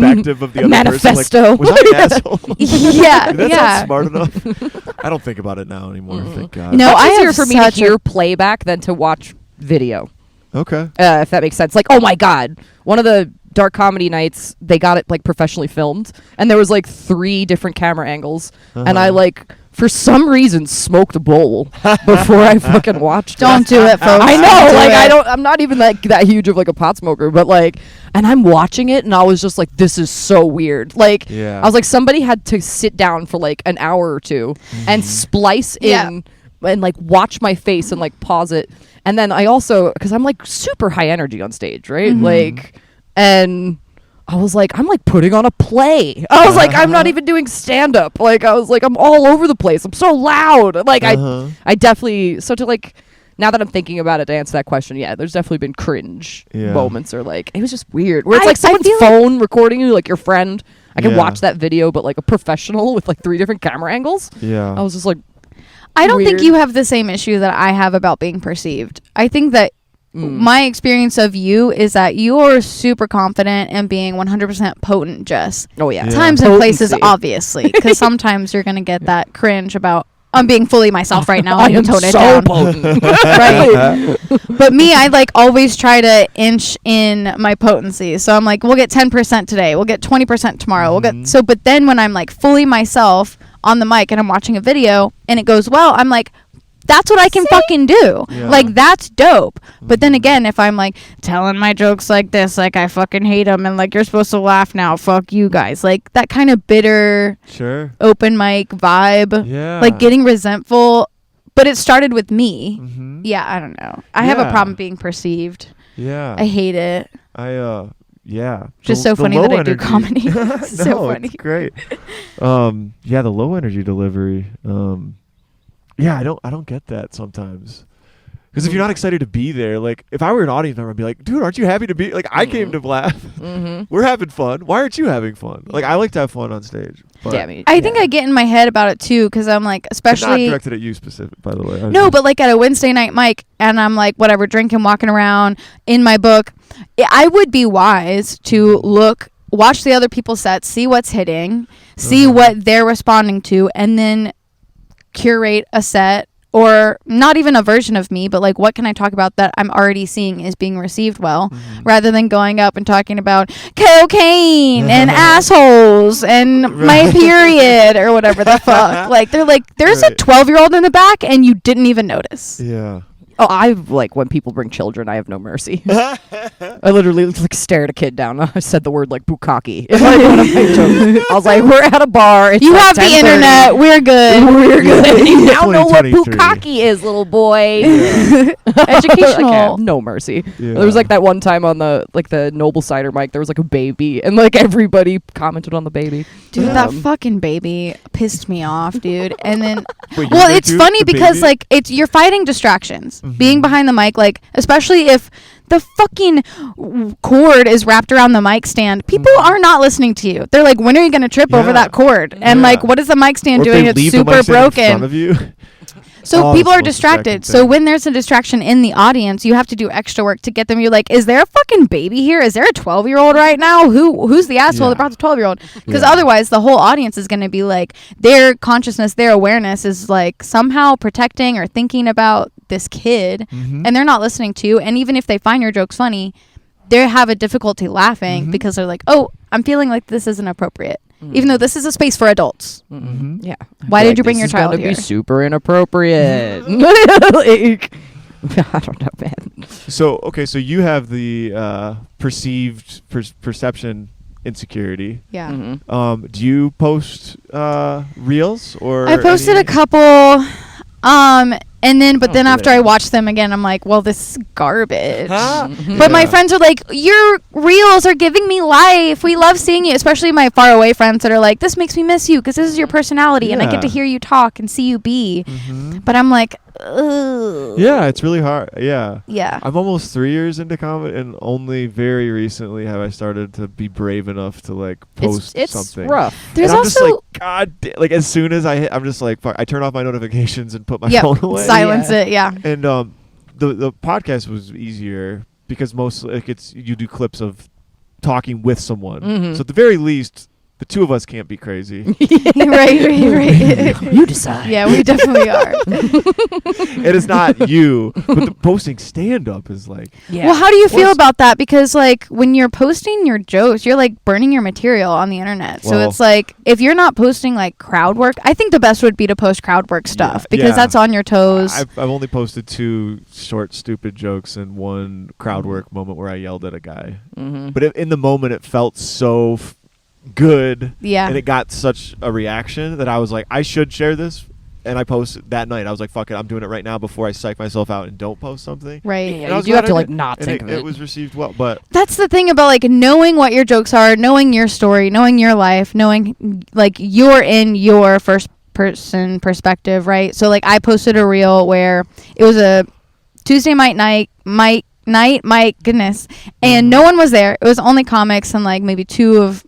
perspective of the manifesto. Other person. Like, was I an asshole? Did that sound smart enough? I don't think about it now anymore. Thank God. No, it's easier for me to hear playback than to watch video. Okay. If that makes sense. Like, oh my god, one of the dark comedy nights, they got it like professionally filmed, and there was like 3 different camera angles, and I like, for some reason, smoked a bowl before I fucking watched it. Don't do it, folks. I know, I'm not even like that huge of like a pot smoker, but like, and I'm watching it, and I was just like, this is so weird. Like, I was like, somebody had to sit down for like an hour or two and splice in and like watch my face and like pause it. And then I also, because I'm like super high energy on stage, right? Like, and I was like, I'm like putting on a play. I was like, I'm not even doing stand up. Like, I was like, I'm all over the place. I'm so loud. Like, I definitely, so to like, now that I'm thinking about it, to answer that question, yeah, there's definitely been cringe moments, or like, it was just weird. Where it's like someone's phone recording you, like your friend. I can watch that video, but like a professional with like 3 different camera angles. Yeah. I was just like, I don't think you have the same issue that I have about being perceived. I think that my experience of you is that you're super confident and being 100% potent, Jess. Oh, yeah. Times and places, obviously, because sometimes you're going to get that cringe about, I'm being fully myself right now. I am tone it down. Potent. Right? But me, I like always try to inch in my potency. So I'm like, we'll get 10% today. We'll get 20% tomorrow. We'll get but then when I'm like fully myself on the mic and I'm watching a video and it goes well, I'm like, that's what I can fucking do. Yeah. Like, that's dope. But then again, if I'm like telling my jokes like this, like I fucking hate them, and like you're supposed to laugh now, fuck you guys, like that kind of bitter, open mic vibe, like getting resentful. But it started with me. Yeah, I don't know. I have a problem being perceived. Yeah, I hate it. Just so funny that I do comedy. So funny. It's great. The low energy delivery. Yeah, I don't get that sometimes. Because if you're not excited to be there, like if I were an audience member, I'd be like, dude, aren't you happy to be? Like, I came to laugh. We're having fun. Why aren't you having fun? Like, I like to have fun on stage. I think I get in my head about it too, because I'm like, especially not directed at you specific, by the way. No, but like at a Wednesday night mic, and I'm like, whatever, drinking, walking around in my book. I would be wise to watch the other people's sets, see what's hitting, see what they're responding to, and then curate a set or not even a version of me, but like what can I talk about that I'm already seeing is being received well, rather than going up and talking about cocaine and assholes and my period or whatever the fuck. Like they're like, there's a 12-year-old in the back and you didn't even notice. Yeah. Oh, I like when people bring children, I have no mercy. I literally like stared a kid down. I said the word like bukkake. I was like, we're at a bar. It's You like have the 10:30. internet. We're good. We're good. You now know what 2023. bukkake is, little boy. Educational. Like, I have no mercy. Yeah. There was like that one time on the Noble Cider mic, there was like a baby, and like everybody commented on the baby. Dude, that fucking baby pissed me off, dude. And then, Wait, well, you it's do funny the because baby? like you're fighting distractions. Being behind the mic, like especially if the fucking cord is wrapped around the mic stand, people are not listening to you. They're like, when are you gonna trip over that cord? And like, what is the mic stand Or if doing? they It's leave the super mic stand in broken. front of you. So Oh, people that's are the most distracted. distracting So thing. when there's a distraction in the audience, you have to do extra work to get them. You're like, is there a fucking baby here? Is there a 12-year-old right now? Who's the asshole that brought the 12-year-old? Because otherwise the whole audience is going to be like, their consciousness, their awareness is like somehow protecting or thinking about this kid, and they're not listening to you. And even if they find your jokes funny, they have a difficulty laughing because they're like, oh, I'm feeling like this isn't appropriate. Even though this is a space for adults. Yeah. Why did you bring your This is child gonna here? be super inappropriate. Like, I don't know, man. So so you have the perceived perception insecurity. Yeah. Do you post reels or? I posted a couple, and then, but then after I watched them again, I'm like, well, this is garbage. But my friends are like, your reels are giving me life. We love seeing you, especially my far away friends that are like, this makes me miss you because this is your personality, and I get to hear you talk and see you be. But I'm like, ugh. Yeah, it's really hard. Yeah. Yeah. I'm almost 3 years into comedy, and only very recently have I started to be brave enough to like post It's something. rough. There's and I'm also just like, God, like as soon as I hit, I'm just like, fuck. I turn off my notifications and put my phone away. silence it. Yeah. And the podcast was easier because most like you do clips of talking with someone. So at the very least, the two of us can't be crazy. right. You decide. Yeah, we definitely are. It is not you, but the posting stand up is like. Yeah. Well, how do you feel What's- about that? Because like when you're posting your jokes, you're like burning your material on the internet. So Well- it's like if you're not posting like crowd work, I think the best would be to post crowd work stuff because Yeah. that's on your toes. I've only posted 2 short, stupid jokes and 1 crowd work moment where I yelled at a guy. But in the moment, it felt so good. Yeah. And it got such a reaction that I was like, I should share this. And I posted that night. I was like, fuck it, I'm doing it right now before I psych myself out and don't post something. Right. And I Yeah, was you do have glad to I like did. not And think of it. It was received well, but That's the thing about like knowing what your jokes are, knowing your story, knowing your life, knowing like you're in your first person perspective, right? So like I posted a reel where it was a Tuesday night, my goodness, and no one was there. It was only comics and like maybe 2 of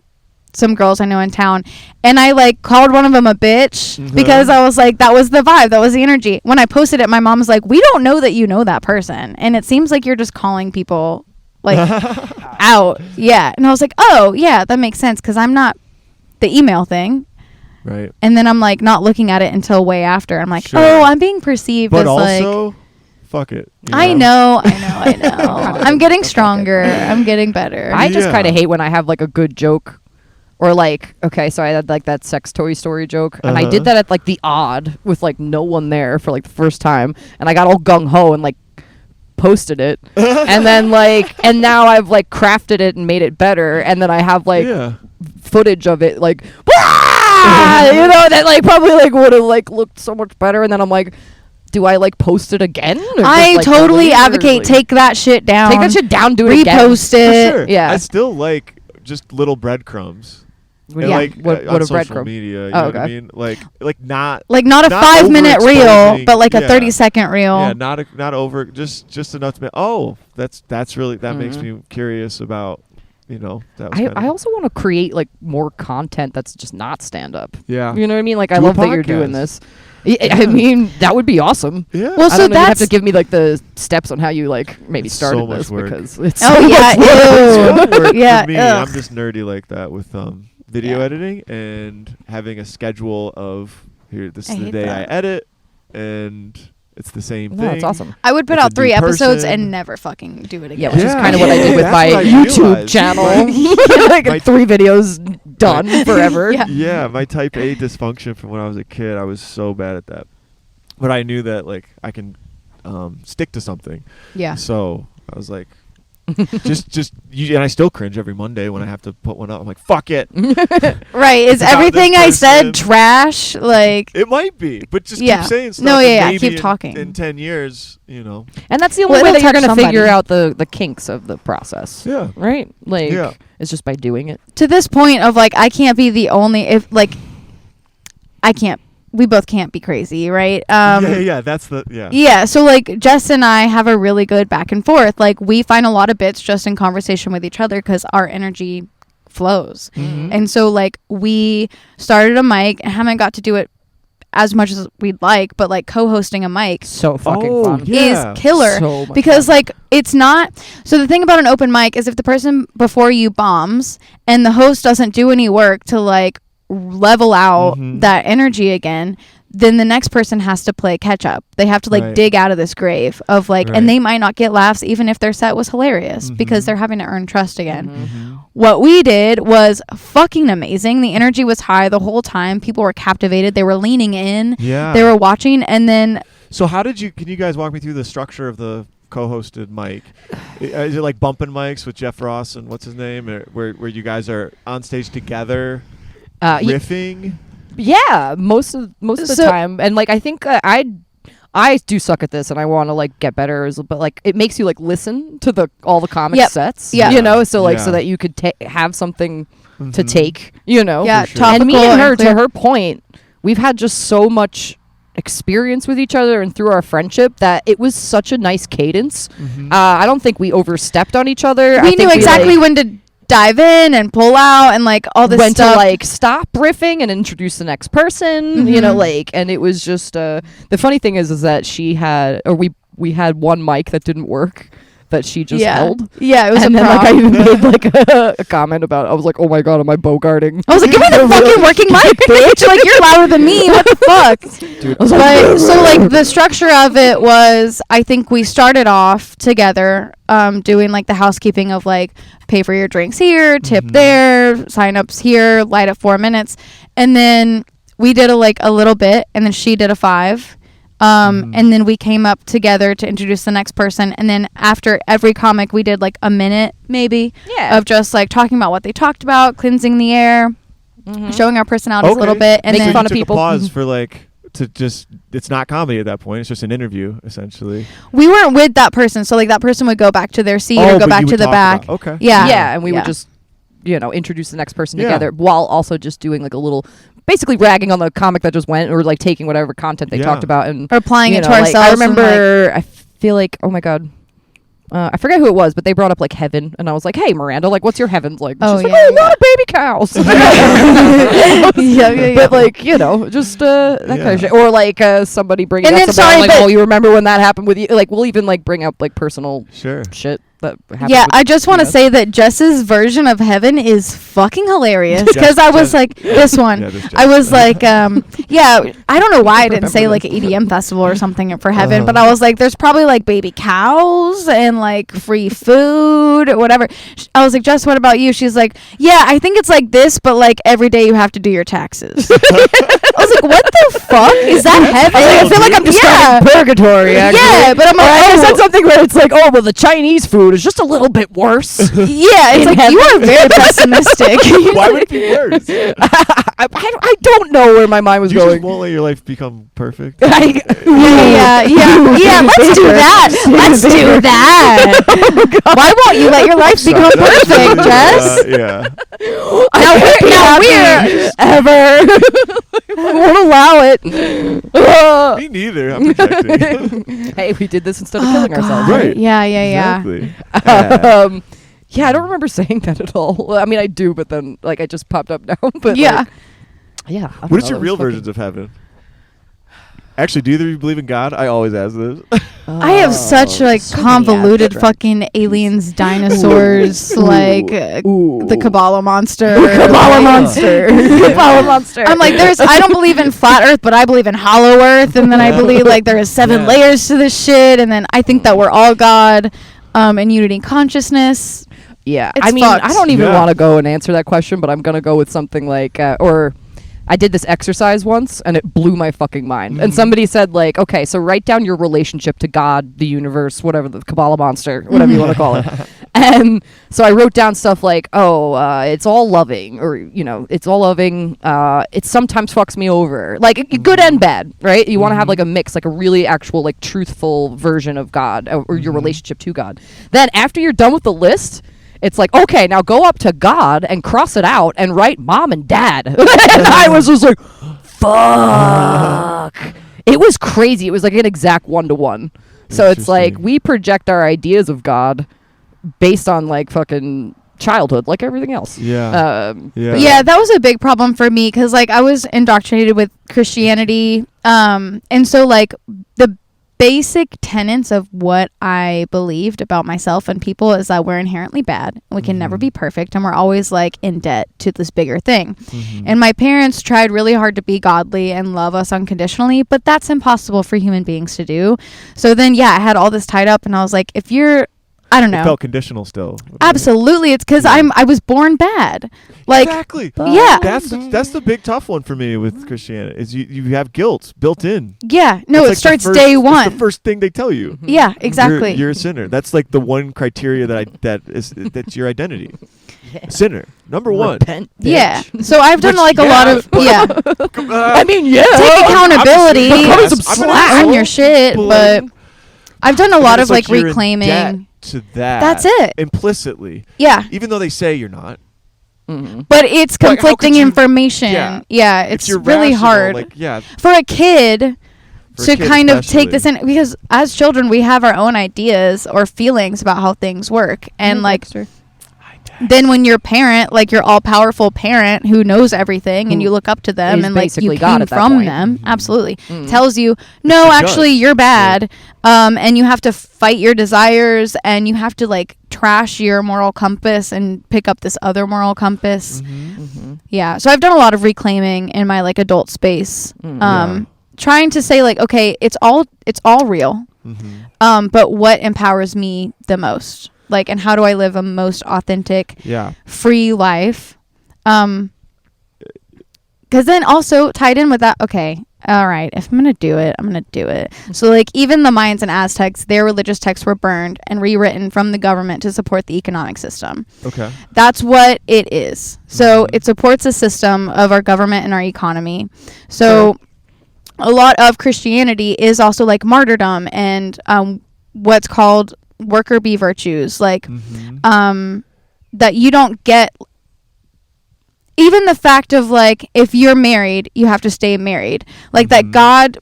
some girls I know in town, and I like called one of them a bitch because I was like, that was the vibe, that was the energy. When I posted it, my mom was like, we don't know that you know that person, and it seems like you're just calling people like out. Yeah. And I was like, oh yeah, that makes sense because I'm not the email thing. right. And then I'm like not looking at it until way after. I'm like, Sure. oh, I'm being perceived But as like, also, fuck it. you I know. I'm getting stronger. I'm getting better. I just Yeah. kind of hate when I have like a good joke, or like, okay, so I had like that sex toy story joke, and I did that at like the Odd with like no one there for like the first time, and I got all gung ho and like posted it, and then like, and now I've like crafted it and made it better, and then I have like footage of it like, you know, that like probably like would have like looked so much better, and then I'm like, do I like post it again? Or I just, like, totally delete it, or, advocate like, take that shit down. take that shit down, do it again. Repost it. For sure. Yeah. I still like just little breadcrumbs. What, And, yeah. like, what on a social breadcrumb. media, you Oh, know what I okay. mean? Like not Like not a Not 5-minute reel, overexposing, but like a yeah. 30-second reel. yeah, not over just enough to be, oh, that's really that makes me curious about, you know, that was I also want to create like more content that's just not stand up. yeah. You know what I mean? Like I Do a love that you're doing podcast. this. I mean, that would be awesome. Yeah. Well, I so don't know, you have that's to give me like the steps on how you like maybe It's started so much this work. because it's Oh, so yeah, much work. ew. Work Yeah, for me. ugh. I'm just nerdy like that with video editing and having a schedule of here. This I is the hate day that. I edit, and It's the same thing. No, it's awesome. I would put It's out a 3 new episodes person. and never fucking do it again. Yeah, which is kind of what I did with That's my what I YouTube realized. channel. Like, Like 3 videos done forever. Yeah. Yeah, my type A dysfunction from when I was a kid, I was so bad at that. But I knew that like I can stick to something. Yeah. So I was like, and I still cringe every Monday when I have to put one up. I'm like, fuck it. Right. Is About everything this I said person. trash? Like, It might be, but just Yeah. keep saying stuff. No, and yeah, maybe keep in- talking. In 10 years, you know. And that's the only Well, way it'll that you're touch going to figure somebody. out the kinks of the process. Yeah. Right? Like, Yeah. it's just by doing it. to this point of like, I can't be the only, if like, I can't, we both can't be crazy, right? Yeah. That's the yeah. Yeah, so like Jess and I have a really good back and forth. Like we find a lot of bits just in conversation with each other because our energy flows. Mhm. And so like we started a mic and haven't got to do it as much as we'd like, but like co-hosting a mic So fucking Oh, fun. yeah. is killer. So much Because fun. like it's not, so the thing about an open mic is if the person before you bombs and the host doesn't do any work to like level out Mhm. that energy again, then the next person has to play catch up. They have to like Right. dig out of this grave of like, Right. and they might not get laughs even if their set was hilarious because Mhm. they're having to earn trust again. Mhm. What we did was fucking amazing. The energy was high the whole time. People were captivated. They were leaning in. Yeah. They were watching, and then So can you guys walk me through the structure of the co-hosted mic? Is it like bumping mics with Jeff Ross and what's his name, or where you guys are on stage together, riffing? Yeah, most of the So- time. And like I think I do suck at this and I want to like get better, but like it makes you like listen to all the comic Yep. sets, Yeah. you know, so like so Yeah. that you could have something to Mhm. take, you know. yeah, For sure. topical And me and her, clear. to her point, we've had just so much experience with each other and through our friendship that it was such a nice cadence. Mhm. I don't think we overstepped on each other. I We think knew exactly like, when to dive in and pull out and like all this when stuff. to like stop riffing and introduce the next person, you know, Mhm. like, and it was just the funny thing is that she had, or we had one mic that didn't work that she just held. Yeah, it was And a then like I prop. even made like a comment about it. I was like, oh my god, am I bogarting? I was like, give me the fucking working mic, bitch. Like, you're louder than me. What the fuck? Dude, I was like, But so like the structure of it was, I think we started off together, doing like the housekeeping of like pay for your drinks here, tip Mhm. there, sign ups here, light up 4 minutes, and then we did a little bit, and then she did a 5. Mhm. And then we came up together to introduce the next person, and then after every comic we did like a minute maybe yeah, of just like talking about what they talked about, cleansing the air, showing our personalities a little bit, and Making then fun you of took people. a pause for like to just it's not comedy at that point. It's just an interview essentially. we weren't with that person, so like that person would go back to their seat or Oh, go but back you to would the talk back. about- okay. Yeah. yeah, and we Yeah. would just, you know, introduce the next person Yeah. together while also just doing like a little, basically ragging on the comic that just went, or like taking whatever content they Yeah. talked about and Or applying you it to know, like, ourselves. I and, like, remember, I feel like, oh my god, I forget who it was, but they brought up like heaven, and I was like, "Hey, Miranda, like, what's your heaven's like?" And Oh, she's like, yeah, "Oh, a lot of baby cows." yeah. But like, you know, just that kind Yeah. of shit, or like somebody bringing And up then, something sorry, like, but- "Oh, you remember when that happened with you?" Like, we'll even like bring up like personal Sure. shit that happened. Yeah, with I just want to us. say that Jess's version of heaven is fucking hilarious Jess- because I was Jess- like this one. Yeah, this I Jess. was like, yeah, I don't know why I didn't say Remember like an EDM festival or something for heaven, but Uh-huh. I was like, there's probably like baby cows and like free food or whatever. I was like, Jess, what about you? She's like, yeah, I think it's like this, but like every day you have to do your taxes. I was like, what the fuck? Is that heaven? I feel like I'm describing purgatory. Actually. Yeah, but I'm Or I like, said oh, something where it's like, "Oh, well, the Chinese food is just a little bit worse." yeah, it's in like you are very pessimistic. Why would it be worse? I don't know where my mind was You going. just won't let your life become perfect. Yeah, let's do that. Let's do that. Why won't you let your life become Sorry, that's perfect, really, Jess? yeah. Now we're ever. I won't allow it. Me neither. I'm projecting. Hey, we did this instead of killing ourselves. Right. Yeah, yeah. Exactly. Yeah, I don't remember saying that at all. Well, I mean, I do, but then like it just popped up now. But Yeah. like, yeah. What is your real versions of heaven? Actually, do either of you believe in God? I always ask this. I have such like so many convoluted abstract fucking aliens, dinosaurs, like the Kabbalah monster. Kabbalah monster. Kabbalah monster. I'm like, I don't believe in flat Earth, but I believe in hollow Earth, and then I believe like there is 7 layers to this shit, and then I think that we're all God, and unity consciousness. Yeah, It's I mean, fucked. I don't even want to go and answer that question, but I'm gonna go with something like, or I did this exercise once, and it blew my fucking mind. And somebody said, like, okay, so write down your relationship to God, the universe, whatever, the Kabbalah monster, whatever you want to call it. And so I wrote down stuff like, it's all loving, or, it's all loving. It sometimes fucks me over. Like, good and bad, right? You want to have, like, a mix, like a really actual, like, truthful version of God, or your relationship to God. Then after you're done with the list, it's like, okay, now go up to God and cross it out and write mom and dad. And I was just like, fuck. It was crazy. It was like an exact 1-to-1. So it's like we project our ideas of God based on like fucking childhood, like everything else. Yeah. Yeah, that was a big problem for me because like I was indoctrinated with Christianity. And so like the basic tenets of what I believed about myself and people is that we're inherently bad and we can never be perfect, and we're always like in debt to this bigger thing. And my parents tried really hard to be godly and love us unconditionally, but that's impossible for human beings to do. So then I had all this tied up, and I was like, if you're, I don't know. It felt conditional still. Absolutely. It's because I was born bad. Like, exactly. Yeah. That's the big tough one for me with Christianity is you have guilt built in. Yeah. No, It's it like starts the first, day one. It's the first thing they tell you. Yeah, exactly. You're a sinner. That's like the one criteria that's your identity. Sinner. Number one. Repent, bitch. Yeah. So I've done like a lot of I mean, take accountability, Become some slack. own your shit, but I've done a lot of like you're in reclaiming. debt to that. That's it. Implicitly. Yeah. Even though they say you're not. But it's Like, how conflicting could you- information. Yeah. It's If you're really rational, hard like, yeah. for a kid For a to kid kind of take especially. this in, because as children we have our own ideas or feelings about how things work, and like then when your parent, like your all-powerful parent who knows everything and you look up to them is and like basically you God came at that from point. them, absolutely, tells you, no, the actually judge. you're bad, and you have to fight your desires, and you have to like trash your moral compass and pick up this other moral compass. Yeah, so I've done a lot of reclaiming in my like adult space, trying to say like, okay, it's all real, but what empowers me the most? Like, and how do I live a most authentic, free life? Because then also tied in with that, okay, all right, if I'm going to do it, I'm going to do it. So, like, even the Mayans and Aztecs, their religious texts were burned and rewritten from the government to support the economic system. Okay. That's what it is. So, it supports a system of our government and our economy. So, a lot of Christianity is also, like, martyrdom and what's called worker bee virtues, like that you don't get. Even the fact of like, if you're married, you have to stay married, like that God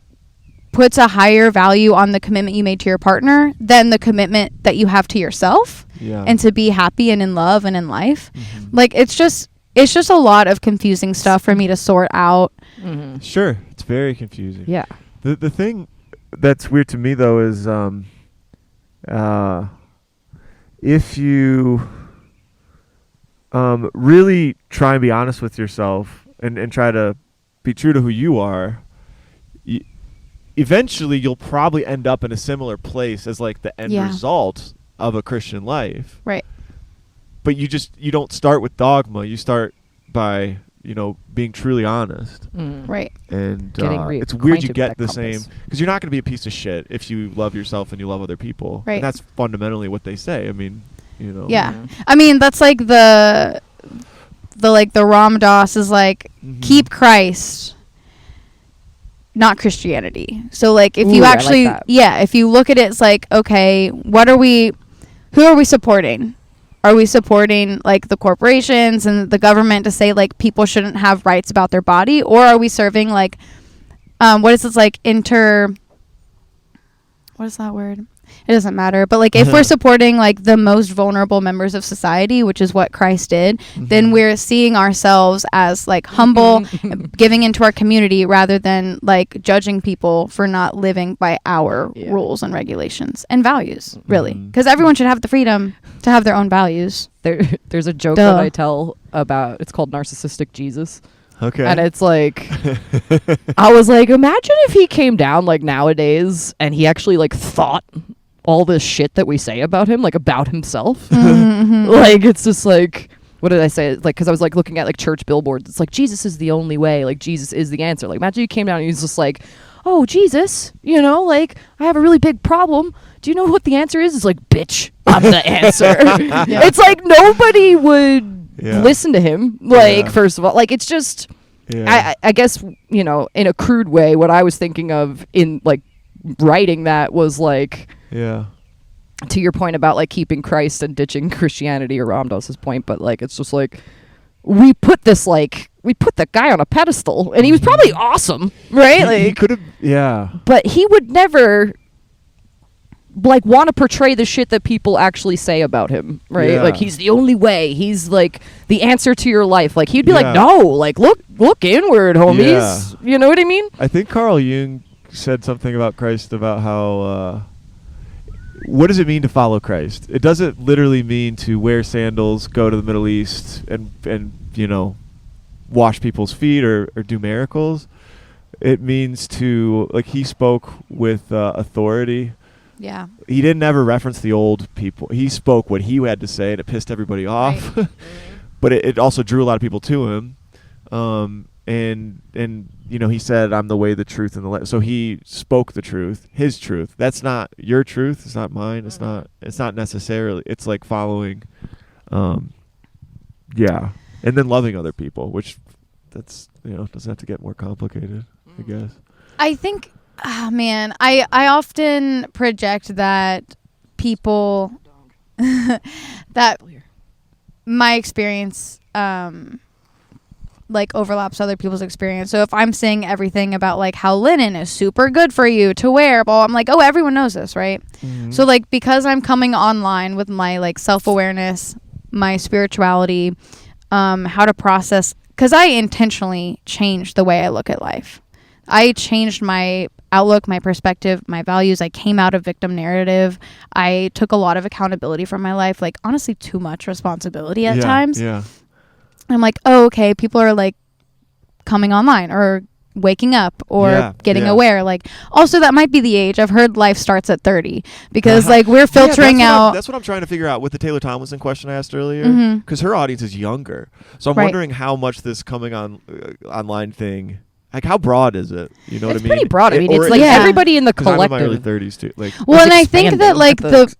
puts a higher value on the commitment you made to your partner than the commitment that you have to yourself and to be happy and in love and in life. Like it's just a lot of confusing stuff for me to sort out. Sure, it's very confusing. Yeah. The thing that's weird to me though is if you really try and be honest with yourself and try to be true to who you are, eventually you'll probably end up in a similar place as like the end result of a Christian life. Right. But you don't start with dogma. You start by, being truly honest. Right. And Getting it's weird you reacquainted get with the that same, compass. because you're not going to be a piece of shit if you love yourself and you love other people. Right. And that's fundamentally what they say. I mean, Yeah. I mean, that's like the Ram Dass is like, keep Christ, not Christianity. So like if you Ooh, actually, I like that. if you look at it, it's like, okay, who are we supporting? Are we supporting like the corporations and the government to say like people shouldn't have rights about their body? Or are we serving like, what is this like what is that word? It doesn't matter. But like if we're supporting like the most vulnerable members of society, which is what Christ did, then we're seeing ourselves as like humble, giving into our community rather than like judging people for not living by our rules and regulations and values, really. Because everyone should have the freedom to have their own values. There's a joke that I tell about, it's called Narcissistic Jesus. Okay. And it's like, I was like, imagine if he came down like nowadays and he actually like thought all this shit that we say about him, like about himself. Like, it's just like, what did I say? Like, because I was like looking at like church billboards. It's like, Jesus is the only way. Like, Jesus is the answer. Like, imagine he came down and he's just like, oh, Jesus, you know, like, I have a really big problem. Do you know what the answer is? It's like, bitch, I'm the answer. It's like nobody would listen to him. Like, first of all, like, it's just, I guess, you know, in a crude way, what I was thinking of in like writing that was like, to your point about like keeping Christ and ditching Christianity, or Ramdas's point, but like it's just like we put the guy on a pedestal and he was probably awesome, right? Like he could have, but he would never like want to portray the shit that people actually say about him, right? Like he's the only way, he's like the answer to your life. Like he'd be like, no, like look inward, homies. You know what I mean? I think Carl Jung said something about Christ, about how what does it mean to follow Christ? It doesn't literally mean to wear sandals, go to the Middle East, and you know, wash people's feet or do miracles. It means to, like, he spoke with authority. Yeah. He didn't ever reference the old people. He spoke what he had to say, and it pissed everybody off. Right. But it also drew a lot of people to him. And you know, he said, I'm the way, the truth, and the life. So he spoke the truth, his truth. That's not your truth. It's not mine. It's not necessarily. It's like following, and then loving other people, which that's, you know, doesn't have to get more complicated, I guess. I think, I often project that people, that my experience, like overlaps other people's experience. So if I'm saying everything about like how linen is super good for you to wear, well, I'm like, oh, everyone knows this, right? So like, because I'm coming online with my like self-awareness, my spirituality, how to process, because I intentionally changed the way I look at life. I changed my outlook, my perspective, my values. I came out of victim narrative. I took a lot of accountability from my life, like honestly too much responsibility at times. I'm like, oh, okay, people are like coming online or waking up or getting aware. Like, also that might be the age. I've heard life starts at 30 because like we're filtering out. That's what I'm trying to figure out with the Taylor Tomlinson question I asked earlier, because her audience is younger. So I'm wondering how much this coming on online thing, like how broad is it? You know what I mean? It's pretty broad. I mean, it's like everybody in the collective. I'm in my early 30s too. Like, well, and I think that like the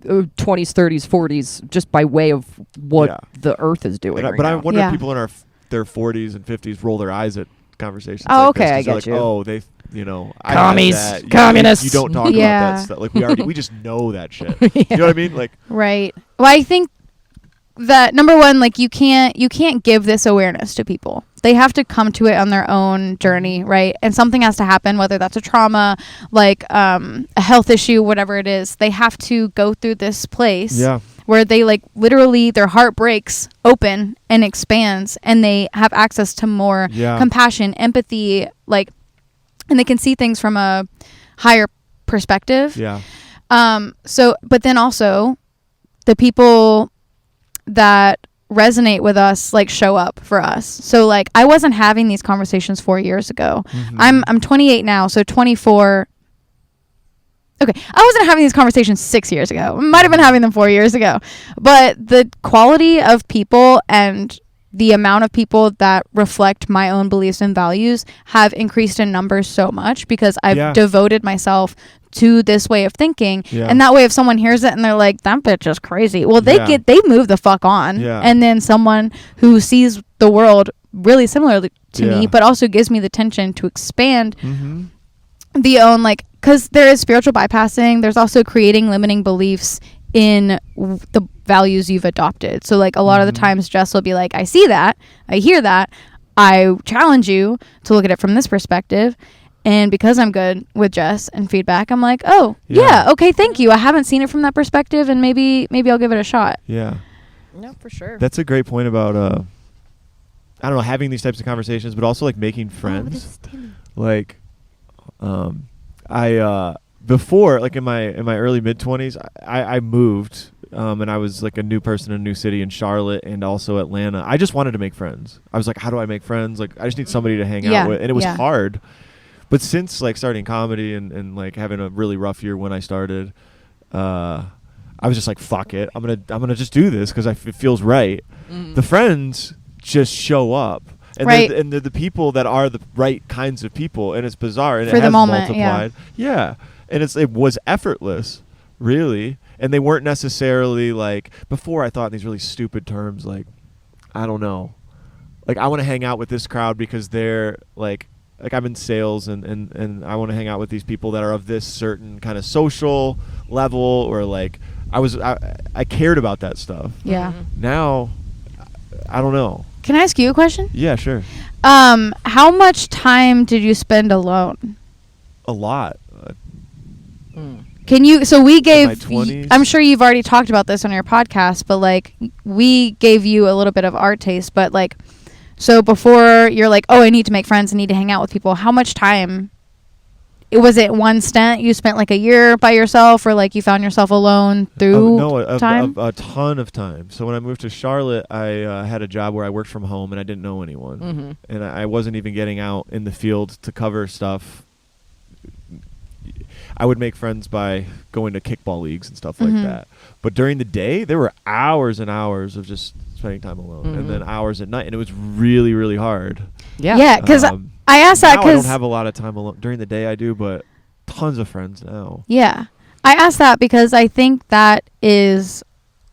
20s, 30s, 40s, just by way of what the earth is doing. But I wonder if people in their 40s and 50s roll their eyes at conversations. Oh, like okay, this, I get like, you. Oh, they, you know, commies, communists. You don't talk about that stuff. Like we just know that shit. You know what I mean? Like, right. Well, I think that number one, like you can't give this awareness to people. They have to come to it on their own journey, right? And something has to happen, whether that's a trauma, like a health issue, whatever it is. They have to go through this place where they like literally their heart breaks open and expands, and they have access to more compassion, empathy, like, and they can see things from a higher perspective. So, but then also the people that resonate with us like show up for us. So like I wasn't having these conversations 4 years ago. I'm 28 now, so 24. Okay, I wasn't having these conversations 6 years ago. Might have been having them 4 years ago. But the quality of people and the amount of people that reflect my own beliefs and values have increased in numbers so much because I've devoted myself to this way of thinking. And that way if someone hears it and they're like, that bitch is crazy, well they move the fuck on. And then someone who sees the world really similarly to me but also gives me the tension to expand the own, like, because there is spiritual bypassing, there's also creating limiting beliefs in the values you've adopted. So like a lot of the times Jess will be like, I see that, I hear that, I challenge you to look at it from this perspective. And because I'm good with Jess and feedback, I'm like, oh, yeah, okay, thank you. I haven't seen it from that perspective, and maybe I'll give it a shot. Yeah. No, for sure. That's a great point about, I don't know, having these types of conversations, but also, like, making friends. Like, before, like, in my early mid-20s, I moved, and I was, like, a new person in a new city in Charlotte and also Atlanta. I just wanted to make friends. I was like, how do I make friends? Like, I just need somebody to hang out with. And it was hard. But since, like, starting comedy and like having a really rough year when I started, I was just like, fuck it, I'm gonna just do this because it feels right. The friends just show up, and they're the people that are the right kinds of people, and it's bizarre, and for it has the moment, multiplied. Yeah, and it was effortless, really, and they weren't necessarily like before. I thought in these really stupid terms, like, I don't know, like I want to hang out with this crowd because they're like I'm in sales and I want to hang out with these people that are of this certain kind of social level, or like I cared about that stuff. Yeah. Now, I don't know. Can I ask you a question? Yeah, sure. How much time did you spend alone? A lot. Can you? So we gave. my 20s? I'm sure you've already talked about this on your podcast, but like we gave you a little bit of our taste, but like. So before you're like, oh, I need to make friends, I need to hang out with people. How much time? Was it one stint? You spent like a year by yourself, or like you found yourself alone through time? A ton of time. So when I moved to Charlotte, I had a job where I worked from home and I didn't know anyone. And I wasn't even getting out in the field to cover stuff. I would make friends by going to kickball leagues and stuff like that. But during the day, there were hours and hours of just spending time alone, and then hours at night, and it was really, really hard. Yeah, because I asked that because I don't have a lot of time alone during the day. I do, but tons of friends now. Yeah, I asked that because I think that is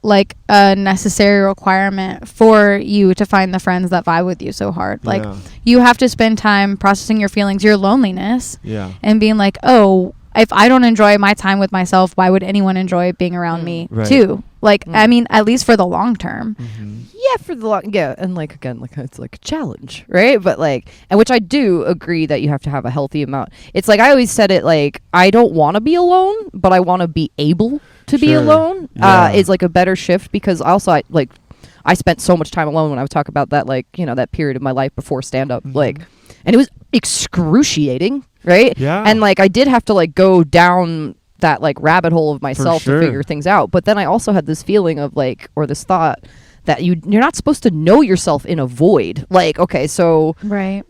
like a necessary requirement for you to find the friends that vibe with you so hard. Like you have to spend time processing your feelings, your loneliness, and being like, oh, if I don't enjoy my time with myself, why would anyone enjoy being around me too? Like, I mean, at least for the long term. Yeah, for the long, and like again, like it's like a challenge, right? But like, and which I do agree that you have to have a healthy amount. It's like I always said it, like I don't want to be alone, but I want to be able to be alone. Is like a better shift, because also I spent so much time alone when I would talk about that, like, you know, that period of my life before stand-up, like, and it was excruciating, right? Yeah. And like I did have to like go down that like rabbit hole of myself to figure things out. But then I also had this feeling of like, or this thought that you're not supposed to know yourself in a void. Like, okay, so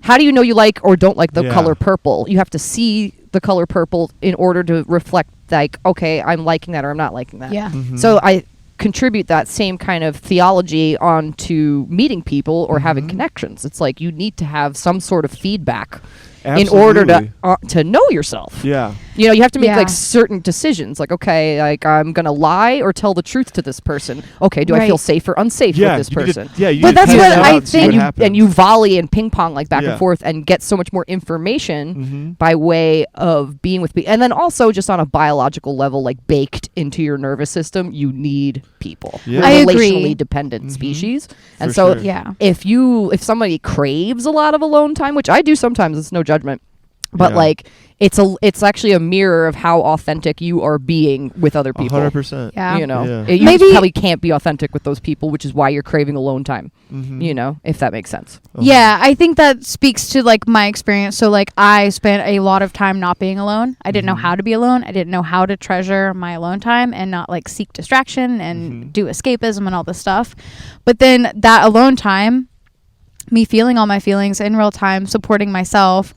how do you know you like or don't like the color purple? You have to see the color purple in order to reflect like, okay, I'm liking that or I'm not liking that. Yeah. So I contribute that same kind of theology onto meeting people or having connections. It's like you need to have some sort of feedback in order to know yourself. Yeah. You know, you have to make like certain decisions. Like, okay, like I'm gonna lie or tell the truth to this person. Okay, do I feel safe or unsafe with this person? But that's what I think. And you volley and ping pong like back and forth and get so much more information by way of being with people. And then also just on a biological level, like baked into your nervous system, you need people. We're I a agree. relationally dependent species. And so if somebody craves a lot of alone time, which I do sometimes, it's no judgment. But like it's actually a mirror of how authentic you are being with other people. 100%. Yeah. You know, Yeah. you maybe probably can't be authentic with those people, which is why you're craving alone time. You know, if that makes sense. Yeah, I think that speaks to like my experience. So like I spent a lot of time not being alone. I didn't know how to be alone. I didn't know how to treasure my alone time and not like seek distraction and do escapism and all this stuff. But then that alone time, me feeling all my feelings in real time, supporting myself,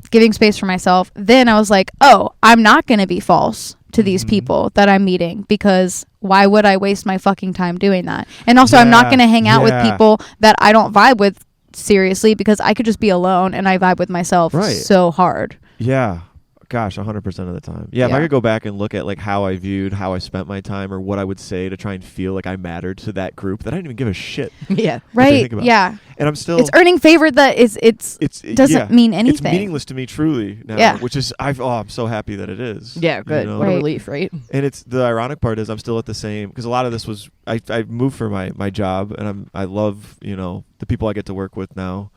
giving space for myself, then I was like, oh, I'm not going to be false to these people that I'm meeting, because why would I waste my fucking time doing that? And also I'm not going to hang out with people that I don't vibe with seriously, because I could just be alone and I vibe with myself so hard. Yeah. Gosh, 100% of the time. Yeah, if I could go back and look at like how I viewed how I spent my time, or what I would say to try and feel like I mattered to that group that I didn't even give a shit. Yeah. Right. Yeah. And I'm still, it's earning favor that it doesn't mean anything. It's meaningless to me truly now. Yeah. Which is I'm so happy that it is. Yeah, good. You know? What a relief, right? And it's the ironic part is I'm still at the same, because a lot of this was I moved for my job, and I love, you know, the people I get to work with now.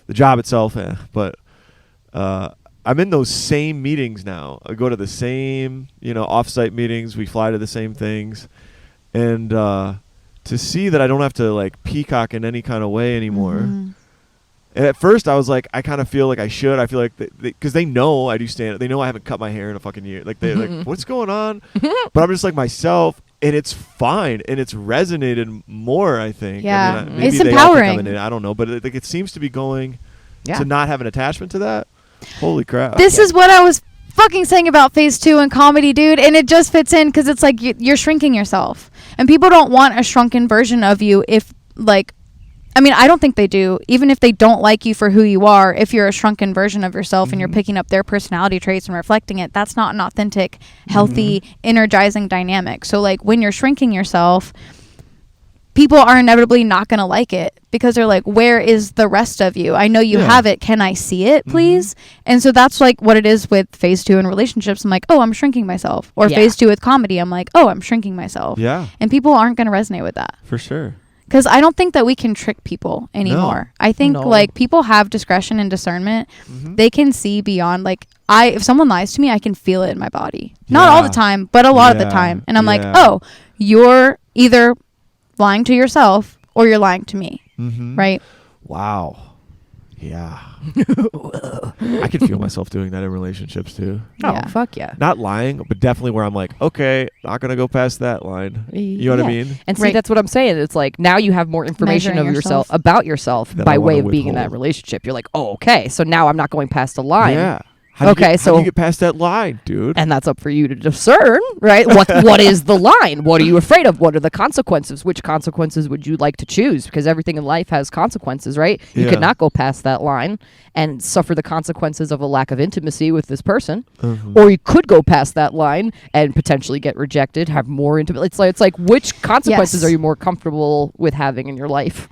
The job itself, but I'm in those same meetings now. I go to the same, offsite meetings. We fly to the same things. And to see that I don't have to like peacock in any kind of way anymore. Mm-hmm. And at first I was like, I kind of feel like I should. I feel like because they know I do stand up. They know I haven't cut my hair in a fucking year. Like they're like, what's going on? But I'm just like myself, and it's fine, and it's resonated more. I think. Yeah, I mean, maybe it's they all think I'm empowering. in it, I don't know, but it seems to be going Yeah. to not have an attachment to that. Holy crap! This is what I was fucking saying about phase 2 in comedy, dude, and it just fits in because it's like you're shrinking yourself, and people don't want a shrunken version of you. If like, I mean, I don't think they do. Even if they don't like you for who you are, if you're a shrunken version of yourself and you're picking up their personality traits and reflecting it, that's not an authentic, healthy, energizing dynamic. So like when you're shrinking yourself, people are inevitably not going to like it because they're like, where is the rest of you? I know you have it. Can I see it, please? And so that's like what it is with phase 2 in relationships. I'm like, oh, I'm shrinking myself. Or phase 2 with comedy. I'm like, oh, I'm shrinking myself. Yeah, And people aren't going to resonate with that. for sure. Because I don't think that we can trick people anymore. I think like people have discretion and discernment. They can see beyond like if someone lies to me, I can feel it in my body. Not all the time, but a lot of the time. And I'm like, oh, you're either lying to yourself or you're lying to me. Right? Wow. Yeah. I can feel myself doing that in relationships too. Oh, Yeah. fuck yeah. Not lying, but definitely where I'm like, okay, not gonna go past that line. You know what I mean? And see, Right. that's what I'm saying. It's like now you have more information Measuring of yourself yourself. about yourself That I by way wanna of being in that withhold. relationship. You're like, oh, okay, so now I'm not going past the line. Yeah. How do So you get past that line, dude? and that's up for you to discern, right? What is the line? What are you afraid of? What are the consequences? Which consequences would you like to choose? Because everything in life has consequences, right? You Yeah. could not go past that line and suffer the consequences of a lack of intimacy with this person, or you could go past that line and potentially get rejected, have more intimate. It's like which consequences Yes. are you more comfortable with having in your life?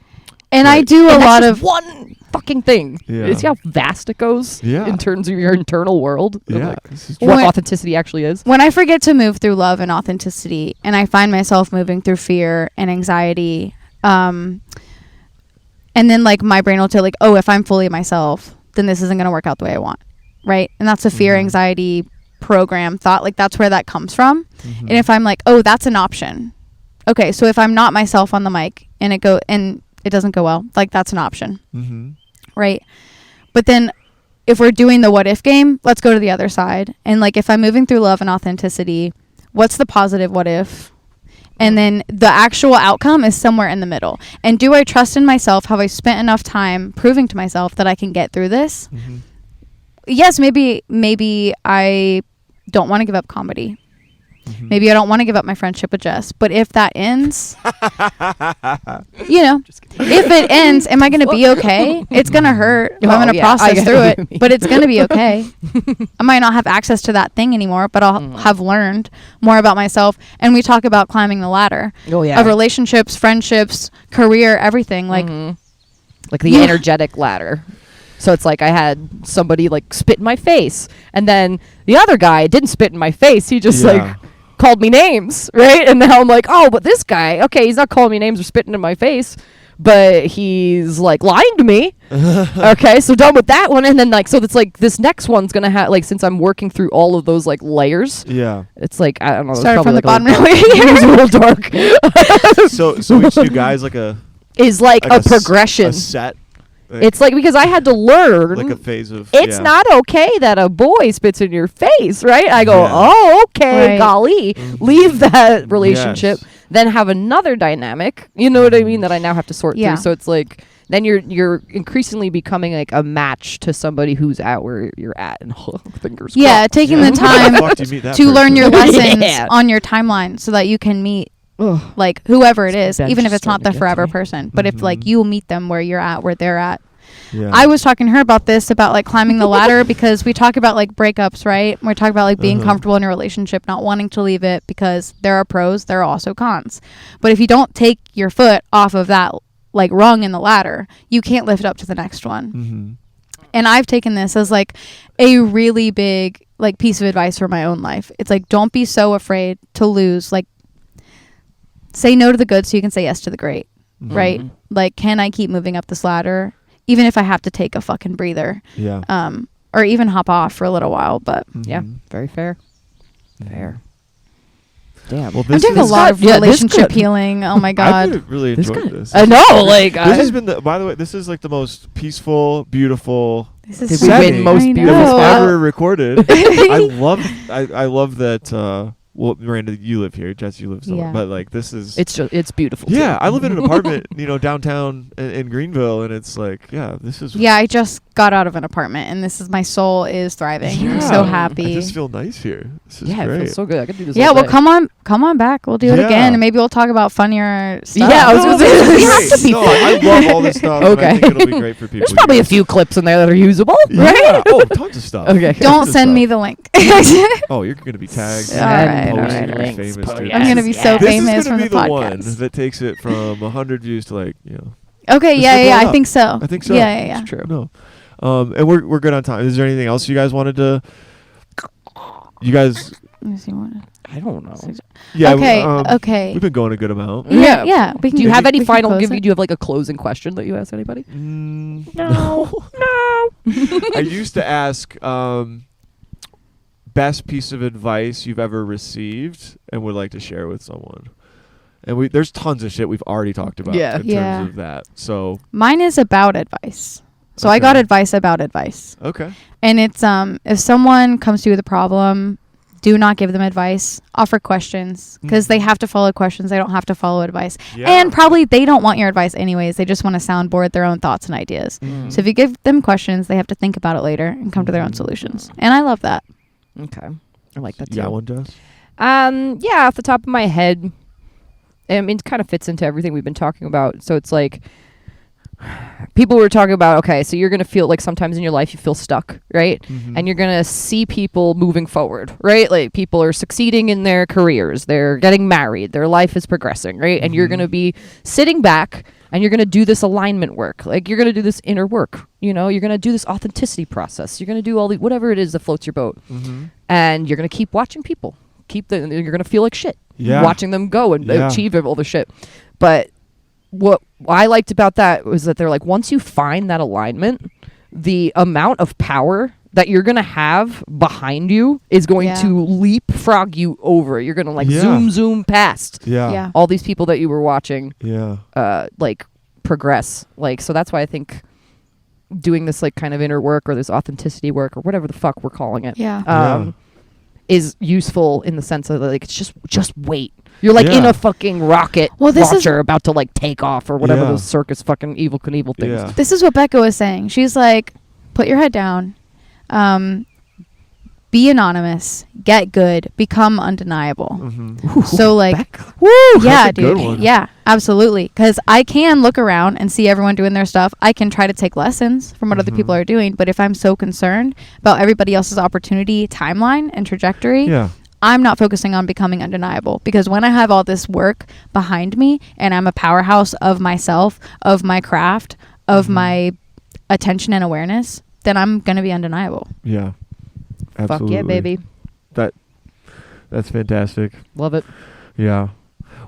And I Right. do a And lot that's just of one fucking thing. Yeah. You see how vast it goes Yeah. in terms of your internal world? Of Yeah. like This is what When- authenticity actually is. when I forget to move through love and authenticity, and I find myself moving through fear and anxiety, and then like my brain will tell like, oh, if I'm fully myself, then this isn't going to work out the way I want, right? And that's a fear, anxiety program thought. Like that's where that comes from. And if I'm like, oh, that's an option. Okay, so if I'm not myself on the mic and it doesn't go well, like that's an option, right? But then if we're doing the what if game, let's go to the other side. And like if I'm moving through love and authenticity, what's the positive what if? And then the actual outcome is somewhere in the middle. And do I trust in myself? Have I spent enough time proving to myself that I can get through this? Yes, maybe I don't want to give up comedy. Maybe I don't want to give up my friendship with Jess. But if that ends, if it ends, am I going to be okay? It's going to hurt. I'm going to process through it, but it's going to be okay. I might not have access to that thing anymore, but I'll have learned more about myself. And we talk about climbing the ladder of relationships, friendships, career, everything. Like The energetic ladder. So it's like I had somebody like spit in my face, and then the other guy didn't spit in my face. He just like called me names, right? And now I'm like, oh, but this guy, okay, he's not calling me names or spitting in my face, but he's like lying to me. Okay, so done with that one. And then like, so it's like this next one's gonna have like, since I'm working through all of those like layers, it's like I don't know. Started from the bottom. It was a little dark. So each you guys like a is like a progression. a set. It's like because I had to learn like a phase of it's not okay that a boy spits in your face, right? I go, oh, okay, Right. golly, leave that relationship, then have another dynamic. You know what I mean? That I now have to sort through. So it's like then you're increasingly becoming like a match to somebody who's at where you're at, and fingers crossed. taking the time How the fuck do you meet that to learn your person? lessons on your timeline so that you can meet like whoever it is, even if it's not the forever person, but if like you'll meet them where you're at, where they're at. I was talking to her about this, about like climbing the ladder, because we talk about like breakups, right? We're talking about like being comfortable in a relationship, not wanting to leave it, because there are pros, there are also cons. But if you don't take your foot off of that like rung in the ladder, you can't lift up to the next one. And I've taken this as like a really big like piece of advice for my own life. It's like, don't be so afraid to lose. Like, say no to the good so you can say yes to the great, right? Like, can I keep moving up this ladder even if I have to take a fucking breather? or even hop off for a little while. But Yeah, very fair. Fair. Damn. Well, I'm doing a lot of relationship healing. Oh my I God. really enjoyed this. I know, like This has been by the way, this is like the most peaceful, beautiful This is Did so we setting win most I beautiful know. spot? ever recorded. I love that. Well, Miranda, you live here. Jess, you live somewhere. Yeah. But like, this is. It's beautiful. Yeah, too. I live in an apartment, downtown in Greenville, and it's like, yeah, this is. Yeah, I just got out of an apartment, and this is my soul is thriving. I'm Yeah. so I happy. just feel nice here. This is Yeah, great. it feels so good. I could do this. Yeah, all well, day. come on back. We'll do it Yeah. again, and maybe we'll talk about funnier stuff. Yeah, I was No, gonna say, this is we have great. to be No, funny. I love all this stuff. And I Okay. think it'll be great for people. There's probably a few clips in there that are usable, right? Yeah. Oh, tons of stuff. Okay. Don't Tons of send stuff. me the link. Oh, you're gonna be tagged. All right, all posted, right. you're Links, famous, post. dude. I'm gonna be so This famous is from gonna the be the one podcast. that takes it from 100 views to like, Okay, This yeah, will yeah, blow I up. think so. I think so. Yeah. It's true. No. And we're good on time. Is there anything else you guys wanted to? You guys, Let me see what. I don't know. yeah. Okay. We've been going a good amount. Yeah. Yeah. We can. Do you have any we can final? close Do it. you have like a closing question that you ask anybody? No. I used to ask best piece of advice you've ever received and would like to share with someone. And there's tons of shit we've already talked about Yeah. in Yeah. terms of that. So Mine is about advice. So I Okay. got advice about advice. okay. And it's if someone comes to you with a problem, do not give them advice. Offer questions because they have to follow questions. They don't have to follow advice. Yeah. And probably they don't want your advice anyways. They just want to soundboard their own thoughts and ideas. Mhm. So if you give them questions, they have to think about it later and come to their own solutions. And I love that. Okay, I like that You too. got one, Jess? Yeah, off the top of my head, I mean, it kind of fits into everything we've been talking about. So it's like people were talking about, okay, so you're going to feel like sometimes in your life you feel stuck, right? Mm-hmm. And you're going to see people moving forward, right? Like people are succeeding in their careers, they're getting married, their life is progressing, right? And you're going to be sitting back and you're going to do this alignment work. Like you're going to do this inner work, you're going to do this authenticity process. You're going to do all the whatever it is that floats your boat. Mm-hmm. And you're going to keep watching people. You're going to feel like shit. Yeah. Watching them go and Yeah. achieve all the shit. But what I liked about that was that they're like, once you find that alignment, the amount of power that you're going to have behind you is going Yeah. to leapfrog you over. You're going to like Yeah. zoom past Yeah. Yeah. all these people that you were watching Yeah. like progress. Like, so that's why I think doing this like kind of inner work or this authenticity work or whatever the fuck we're calling it Yeah. Yeah. is useful in the sense of like, it's just wait. You're like Yeah. in a fucking rocket Well, this is- launcher about to like take off or whatever Yeah. those circus fucking evil Knievel things. Yeah. This is what Becca was saying. She's like, put your head down, be anonymous, get good, become undeniable. Mm-hmm. So like, Woo! yeah, That's a good dude. one. Yeah, absolutely. Because I can look around and see everyone doing their stuff. I can try to take lessons from what other people are doing. But if I'm so concerned about everybody else's opportunity, timeline, and trajectory, Yeah. I'm not focusing on becoming undeniable. Because when I have all this work behind me and I'm a powerhouse of myself, of my craft, of my attention and awareness, then I'm going to be undeniable. Yeah. Fuck Absolutely. yeah, baby. That's fantastic. Love it. Yeah.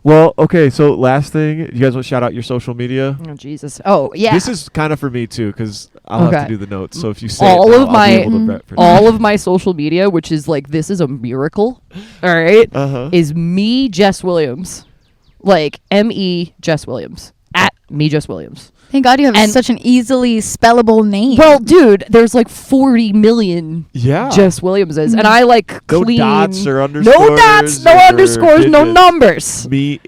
Well, okay. So last thing, you guys want to shout out your social media? Oh, Jesus. Oh, yeah. This is kind of for me too, because I'll have Okay. to do the notes. So if you say All it now, of I'll my- be able to prep for all of my social media, which is like, this is a miracle. All right. Uh-huh. Is me, Jess Williams. Like, M-E, Jess Williams. At me, Jess Williams. Thank God you have And- such an easily spellable name. Well, dude, there's like 40 million Yeah. Jess Williamses. And I like no clean. dots or underscores. No dots, no or underscores, no digits. numbers. Me,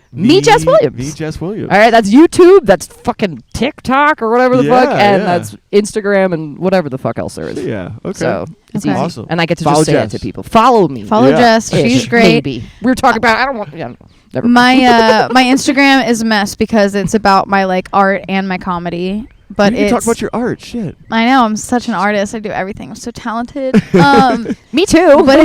Jess Williams. Me, Jess Williams. All right, that's YouTube, that's fucking TikTok or whatever the fuck, Yeah, and yeah. that's Instagram and whatever the fuck else there is. Yeah. Okay. So it's Okay. easy. Awesome. And I get to Follow just say Jess. that to people. Follow me. Follow Yeah. Jess. She's Ish, great. Maybe. We were talking about, I don't want, yeah, never. My my Instagram is a mess because it's about my like art and my comedy. But you can it's talk about your art. Shit. I know I'm such an artist. I do everything. I'm so talented. Me too. But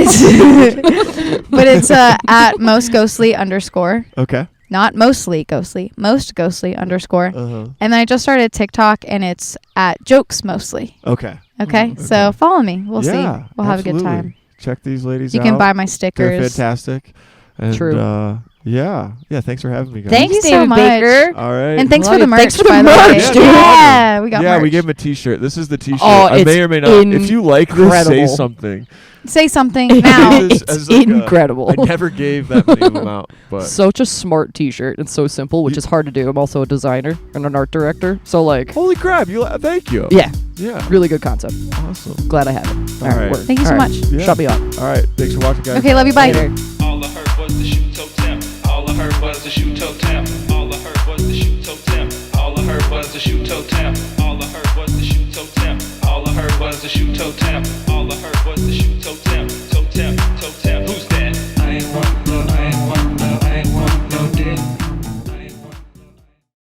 it's at most ghostly _ Okay. not mostly ghostly, most ghostly _ Uh-huh. and then I just started TikTok and it's at jokes mostly. Okay. Okay, so follow me. We'll Yeah, see. We'll have a good absolutely. time. Check these ladies You out. can buy my They're stickers. fantastic. And, True. Yeah. Thanks for having me, guys. Thank you so David much. Baker. All right. And thanks for the Right. merch. Thanks for the by merch, way. dude. Yeah, we got merch. we gave him a T-shirt. This is the T-shirt. Oh, I may it's or may not. If you like this, say incredible. something. Say something now. This is It's like incredible. I never gave that many of them out, but Such a smart T-shirt. It's so simple, which is hard to do. I'm also a designer and an art director, so like, holy crap! Thank you. yeah, Yeah. really good concept. Awesome. Glad I have it. All right. word. Thank you so All right. much. Yeah. Shut me up. All right. Thanks for watching, guys. Okay, love you. Bye. Later. All I heard was the shoot toe tap. All I heard was the shoot toe tap. All I heard was the shoot toe tap. All I heard was the shoot toe tap. All I heard was the shoot toe tap. All I heard was the shoot toe tap. All I heard was the shoot toe tap.